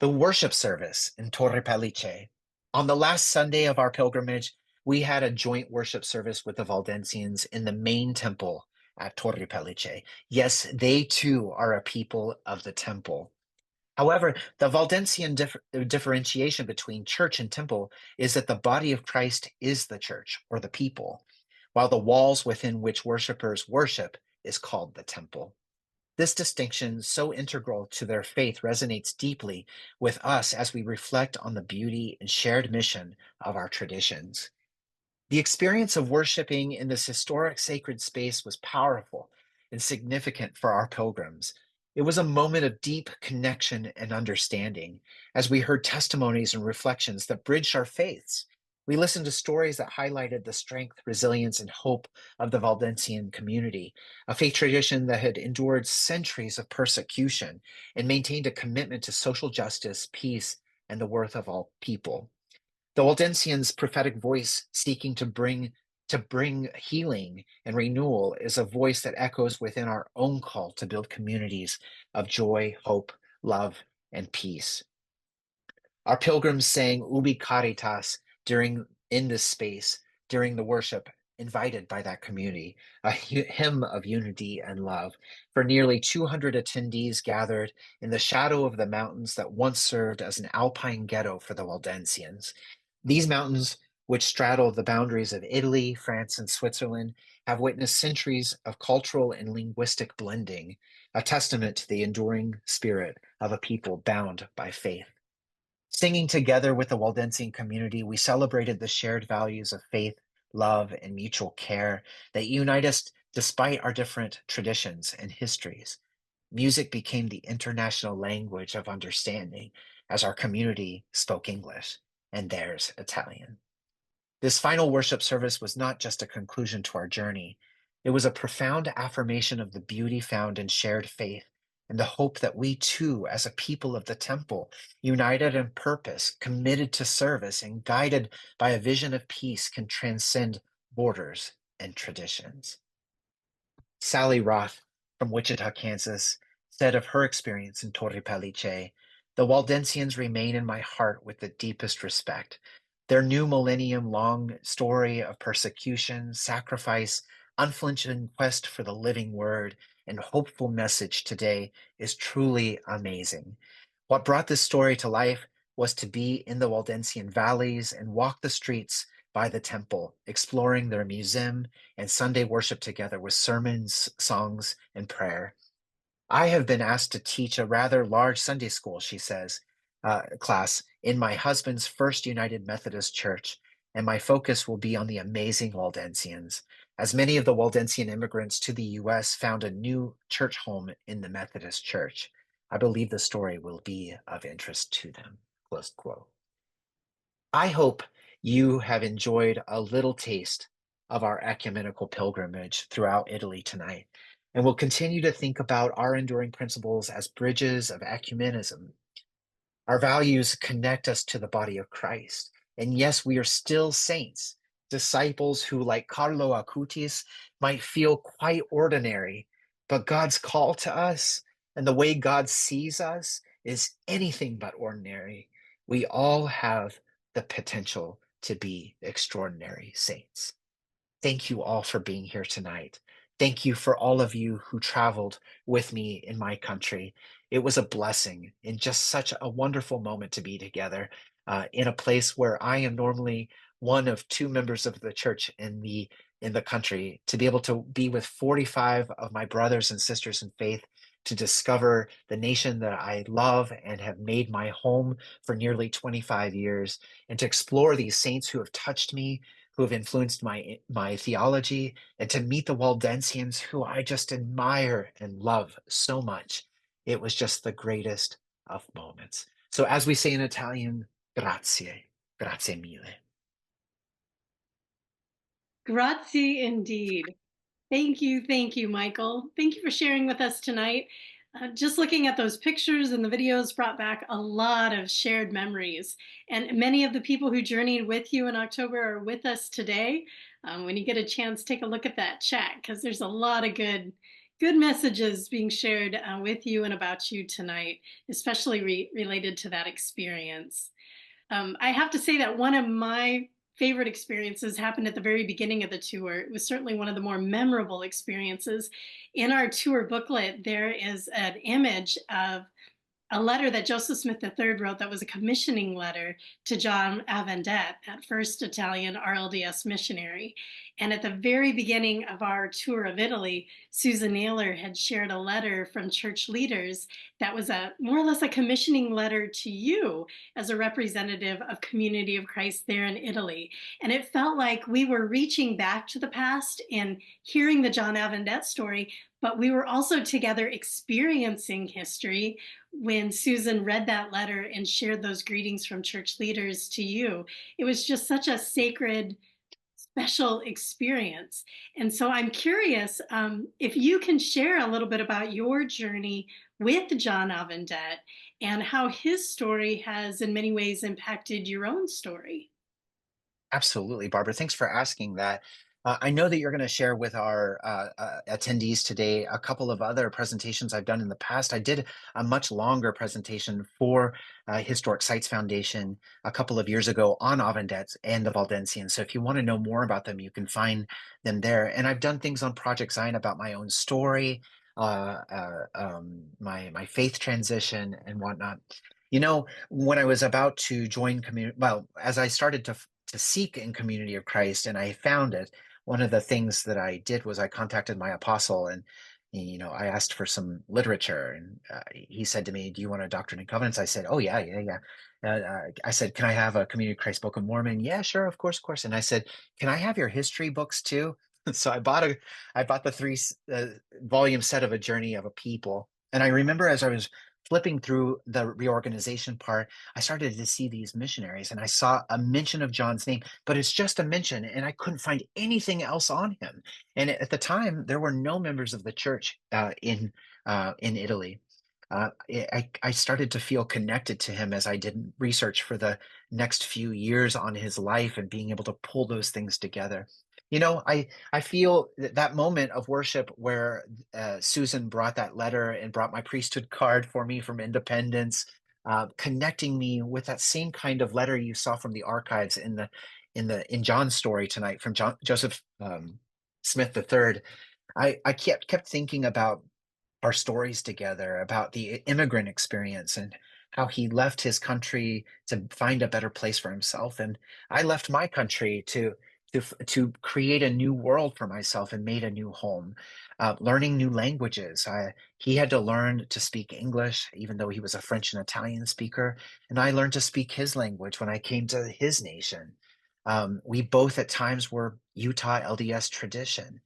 The worship service in Torre Pellice. On the last Sunday of our pilgrimage, we had a joint worship service with the Waldensians in the main temple at Torre Pellice. Yes, they too are a people of the temple. However, the Waldensian differentiation between church and temple is that the body of Christ is the church, or the people, while the walls within which worshippers worship is called the temple. This distinction, so integral to their faith, resonates deeply with us as we reflect on the beauty and shared mission of our traditions. The experience of worshiping in this historic sacred space was powerful and significant for our pilgrims. It was a moment of deep connection and understanding as we heard testimonies and reflections that bridged our faiths. We listened to stories that highlighted the strength, resilience, and hope of the Waldensian community, a faith tradition that had endured centuries of persecution and maintained a commitment to social justice, peace, and the worth of all people. The Waldensians' prophetic voice seeking to bring healing and renewal is a voice that echoes within our own call to build communities of joy, hope, love, and peace. Our pilgrims sang Ubi Caritas in this space during the worship, invited by that community, a hymn of unity and love. For nearly 200 attendees gathered in the shadow of the mountains that once served as an alpine ghetto for the Waldensians. These mountains, which straddle the boundaries of Italy, France, and Switzerland, have witnessed centuries of cultural and linguistic blending, a testament to the enduring spirit of a people bound by faith. Singing together with the Waldensian community, we celebrated the shared values of faith, love, and mutual care that unite us despite our different traditions and histories. Music became the international language of understanding as our community spoke English and theirs Italian. This final worship service was not just a conclusion to our journey, it was a profound affirmation of the beauty found in shared faith and the hope that we too, as a people of the temple, united in purpose, committed to service, and guided by a vision of peace, can transcend borders and traditions. Sally Roth from Wichita, Kansas, said of her experience in Torre Pellice, "The Waldensians remain in my heart with the deepest respect. Their new millennium long story of persecution, sacrifice, unflinching quest for the living word, and hopeful message today is truly amazing. What brought this story to life was to be in the Waldensian valleys and walk the streets by the temple, exploring their museum and Sunday worship together with sermons, songs, and prayer. I have been asked to teach a rather large Sunday school, she says, class in my husband's First United Methodist Church, and my focus will be on the amazing Waldensians, as many of the Waldensian immigrants to the U.S. found a new church home in the Methodist Church. I believe the story will be of interest to them. Close quote. I hope you have enjoyed a little taste of our ecumenical pilgrimage throughout Italy tonight, and will continue to think about our enduring principles as bridges of ecumenism. Our values connect us to the body of Christ. And yes, we are still saints, disciples who, like Carlo Acutis, might feel quite ordinary, but God's call to us and the way God sees us is anything but ordinary. We all have the potential to be extraordinary saints. Thank you all for being here tonight. Thank you for all of you who traveled with me in my country. It was a blessing and just such a wonderful moment to be together in a place where I am normally one of two members of the church in the country. To be able to be with 45 of my brothers and sisters in faith, to discover the nation that I love and have made my home for nearly 25 years, and to explore these saints who have touched me, who have influenced my theology, and to meet the Waldensians who I just admire and love so much. It was just the greatest of moments. So as we say in Italian, grazie, grazie mille. Grazie indeed. Thank you, Michael. Thank you for sharing with us tonight. Just looking at those pictures and the videos brought back a lot of shared memories. And many of the people who journeyed with you in October are with us today. When you get a chance, take a look at that chat because there's a lot of good messages being shared with you and about you tonight, especially related to that experience. I have to say that one of my favorite experiences happened at the very beginning of the tour. It was certainly one of the more memorable experiences. In our tour booklet, there is an image of a letter that Joseph Smith III wrote that was a commissioning letter to John Avendet, that first Italian RLDS missionary. And at the very beginning of our tour of Italy, Susan Naylor had shared a letter from church leaders that was a more or less a commissioning letter to you as a representative of Community of Christ there in Italy. And it felt like we were reaching back to the past and hearing the John Avendet story, but we were also together experiencing history when Susan read that letter and shared those greetings from church leaders to you. It was just such a sacred, special experience. And so I'm curious if you can share a little bit about your journey with John Avendet and how his story has in many ways impacted your own story. Absolutely, Barbara. Thanks for asking that. I know that you're going to share with our attendees today a couple of other presentations I've done in the past. I did a much longer presentation for Historic Sites Foundation a couple of years ago on Avendet and the Waldensians. So if you want to know more about them, you can find them there. And I've done things on Project Zion about my own story, my faith transition and whatnot. You know, when I was about to join community, well, as I started to seek in Community of Christ and I found it, one of the things that I did was I contacted my apostle and I asked for some literature and he said to me, "Do you want a Doctrine and Covenants?" I said, "Oh yeah, yeah, yeah." I said, "Can I have a Community of Christ Book of Mormon?" "Yeah, sure, of course, of course." And I said, "Can I have your history books too?" So I bought the three volume set of A Journey of a People. And I remember as I was flipping through the reorganization part, I started to see these missionaries and I saw a mention of John's name, but it's just a mention and I couldn't find anything else on him. And at the time, there were no members of the church in Italy. I started to feel connected to him as I did research for the next few years on his life and being able to pull those things together. I feel that moment of worship where Susan brought that letter and brought my priesthood card for me from Independence connecting me with that same kind of letter you saw from the archives in John's story tonight from Joseph Smith III. I kept thinking about our stories together, about the immigrant experience and how he left his country to find a better place for himself, and I left my country to create a new world for myself and made a new home, learning new languages. He had to learn to speak English, even though he was a French and Italian speaker, and I learned to speak his language when I came to his nation. We both at times were Utah LDS tradition.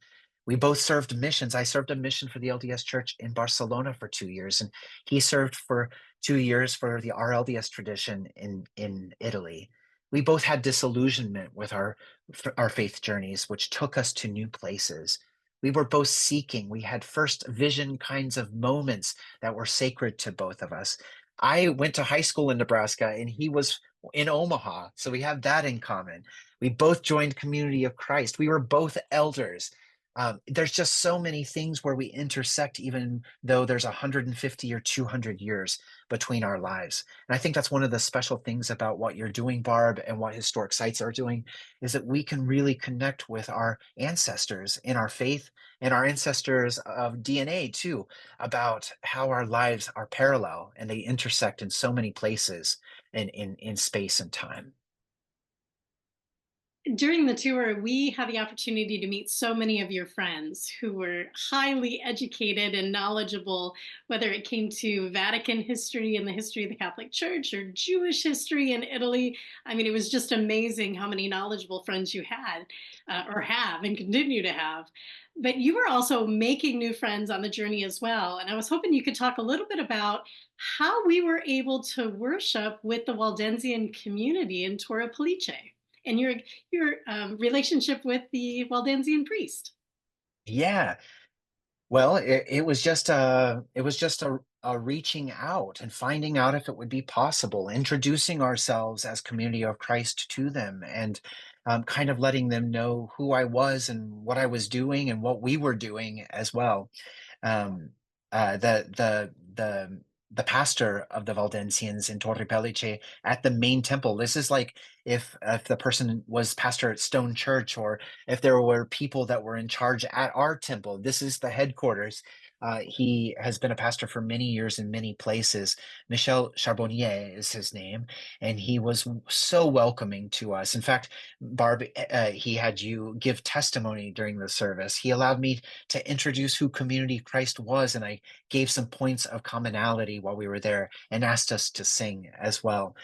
We both served missions. I served a mission for the LDS Church in Barcelona for 2 years, and he served for 2 years for the RLDS tradition in Italy. We both had disillusionment with our faith journeys, which took us to new places. We were both seeking. We had first vision kinds of moments that were sacred to both of us. I went to high school in Nebraska, and he was in Omaha, so we have that in common. We both joined Community of Christ. We were both elders. There's just so many things where we intersect, even though there's 150 or 200 years between our lives. And I think that's one of the special things about what you're doing, Barb, and what historic sites are doing, is that we can really connect with our ancestors in our faith and our ancestors of DNA too, about how our lives are parallel and they intersect in so many places in space and time. During the tour, we had the opportunity to meet so many of your friends who were highly educated and knowledgeable, whether it came to Vatican history and the history of the Catholic Church or Jewish history in Italy. I mean, it was just amazing how many knowledgeable friends you had or have and continue to have. But you were also making new friends on the journey as well. And I was hoping you could talk a little bit about how we were able to worship with the Waldensian community in Torre Pellice and your relationship with the Waldensian priest. Yeah. Well, it was just a reaching out and finding out if it would be possible, introducing ourselves as Community of Christ to them, and kind of letting them know who I was and what I was doing and what we were doing as well. um, the pastor of the Valdensians in Torre Pellice at the main temple. This is like if the person was pastor at Stone Church, or if there were people that were in charge at our temple. This is the headquarters. He has been a pastor for many years in many places. Michel Charbonnier is his name, and he was so welcoming to us. In fact, Barb, he had you give testimony during the service. He allowed me to introduce who Community Christ was, and I gave some points of commonality while we were there and asked us to sing as well.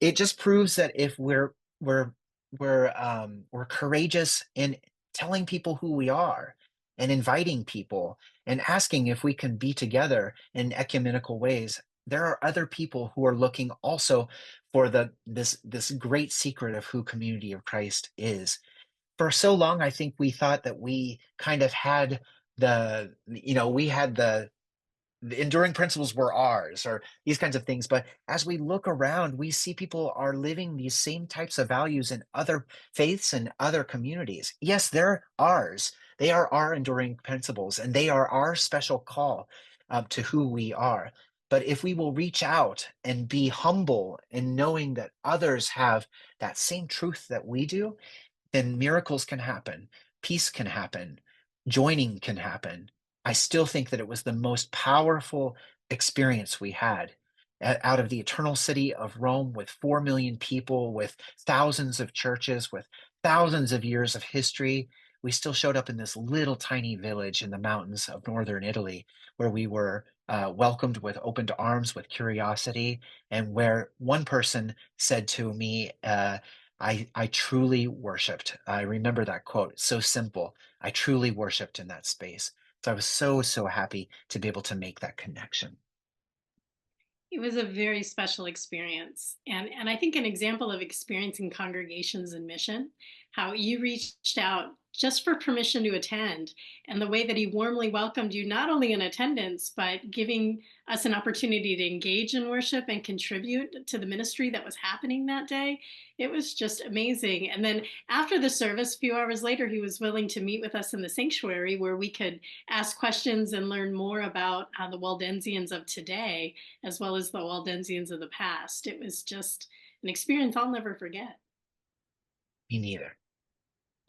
It just proves that if we're courageous in telling people who we are and inviting people and asking if we can be together in ecumenical ways, there are other people who are looking also for this great secret of who Community of Christ is. For so long, I think we thought that we kind of had we had the enduring principles were ours, or these kinds of things. But as we look around, we see people are living these same types of values in other faiths and other communities. Yes, they're ours. They are our enduring principles, and they are our special call to who we are. But if we will reach out and be humble in knowing that others have that same truth that we do, then miracles can happen, peace can happen, joining can happen. I still think that it was the most powerful experience we had out of the eternal city of Rome, with 4 million people, with thousands of churches, with thousands of years of history. We still showed up in this little tiny village in the mountains of northern Italy, where we were welcomed with open arms, with curiosity, and where one person said to me, I truly worshiped. I remember that quote. It's so simple. I truly worshiped in that space. So I was so happy to be able to make that connection. It was a very special experience. And I think an example of experiencing congregations in mission, how you reached out just for permission to attend, and the way that he warmly welcomed you, not only in attendance, but giving us an opportunity to engage in worship and contribute to the ministry that was happening that day. It was just amazing. And then after the service, a few hours later, he was willing to meet with us in the sanctuary where we could ask questions and learn more about the Waldensians of today, as well as the Waldensians of the past. It was just an experience I'll never forget. Me neither.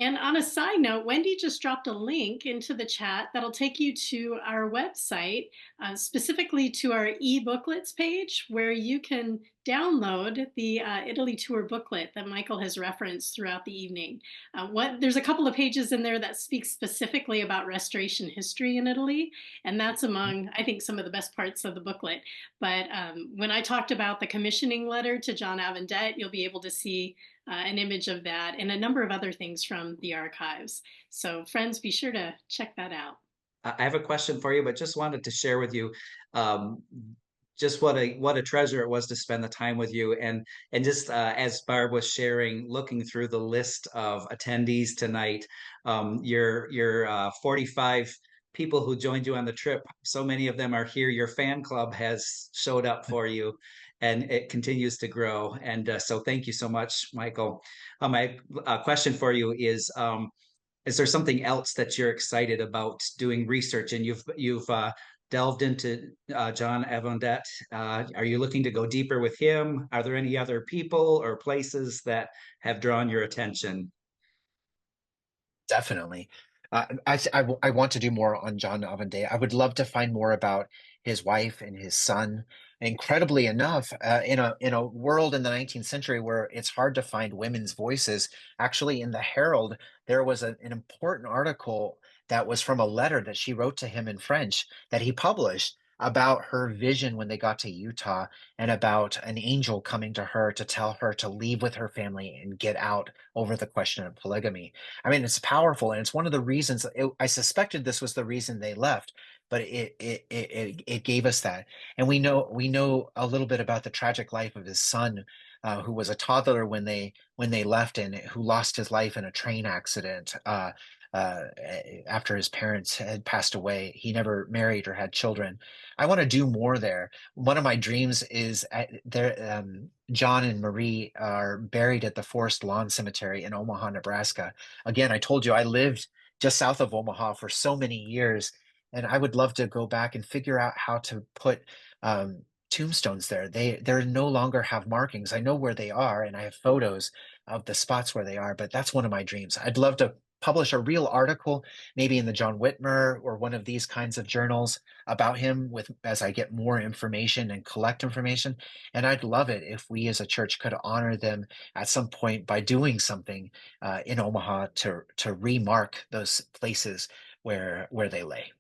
And on a side note, Wendy just dropped a link into the chat that'll take you to our website, specifically to our e-booklets page, where you can download the Italy tour booklet that Michael has referenced throughout the evening. There's a couple of pages in there that speak specifically about restoration history in Italy, and that's among, I think, some of the best parts of the booklet. But when I talked about the commissioning letter to John Avendet, you'll be able to see an image of that and a number of other things from the archives. So friends, be sure to check that out. I have a question for you, but just wanted to share with you just what a treasure it was to spend the time with you. And just as Barb was sharing, looking through the list of attendees tonight, your 45 people who joined you on the trip, so many of them are here. Your fan club has showed up for you, and it continues to grow. And so thank you so much, Michael. My question for you is there something else that you're excited about doing research? And you've delved into John Avendet. Are you looking to go deeper with him? Are there any other people or places that have drawn your attention? Definitely. I want to do more on John Avendet. I would love to find more about his wife and his son. Incredibly enough, in a world in the 19th century where it's hard to find women's voices, actually in the Herald there was an important article that was from a letter that she wrote to him in French that he published about her vision when they got to Utah, and about an angel coming to her to tell her to leave with her family and get out over the question of polygamy. I mean, it's powerful, and it's one of the reasons I suspected this was the reason they left, but it gave us that, and we know a little bit about the tragic life of his son, who was a toddler when they left, and who lost his life in a train accident. After his parents had passed away, he never married or had children. I want to do more there. One of my dreams is there. John and Marie are buried at the Forest Lawn Cemetery in Omaha, Nebraska. Again, I told you I lived just south of Omaha for so many years, and I would love to go back and figure out how to put tombstones there. They no longer have markings. I know where they are, and I have photos of the spots where they are. But that's one of my dreams. I'd love to publish a real article, maybe in the John Whitmer or one of these kinds of journals about him with as I get more information and collect information. And I'd love it if we as a church could honor them at some point by doing something in Omaha to remark those places where they lay.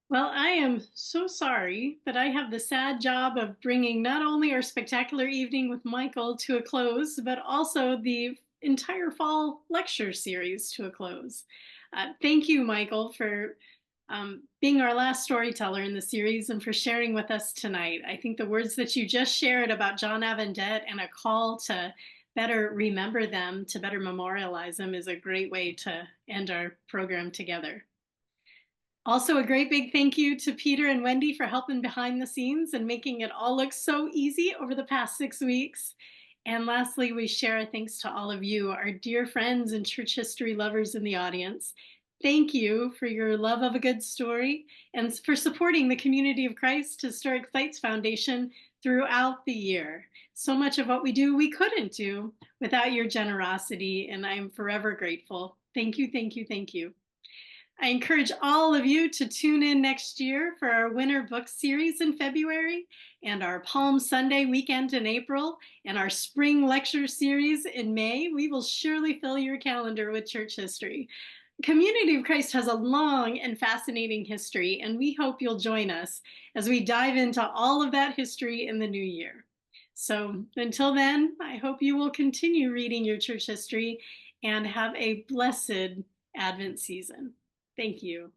Well, I am so sorry that I have the sad job of bringing not only our spectacular evening with Michael to a close, but also the entire fall lecture series to a close. Thank you, Michael, for being our last storyteller in the series and for sharing with us tonight. I think the words that you just shared about John Avendet and a call to better remember them, to better memorialize them, is a great way to end our program together. Also, a great big thank you to Peter and Wendy for helping behind the scenes and making it all look so easy over the past 6 weeks. And lastly, we share our thanks to all of you, our dear friends and church history lovers in the audience. Thank you for your love of a good story and for supporting the Community of Christ Historic Sites Foundation throughout the year. So much of what we do, we couldn't do without your generosity, and I'm forever grateful. Thank you, thank you, thank you. I encourage all of you to tune in next year for our winter book series in February, and our Palm Sunday weekend in April, and our spring lecture series in May. We will surely fill your calendar with church history. Community of Christ has a long and fascinating history, and we hope you'll join us as we dive into all of that history in the new year. So until then, I hope you will continue reading your church history and have a blessed Advent season. Thank you.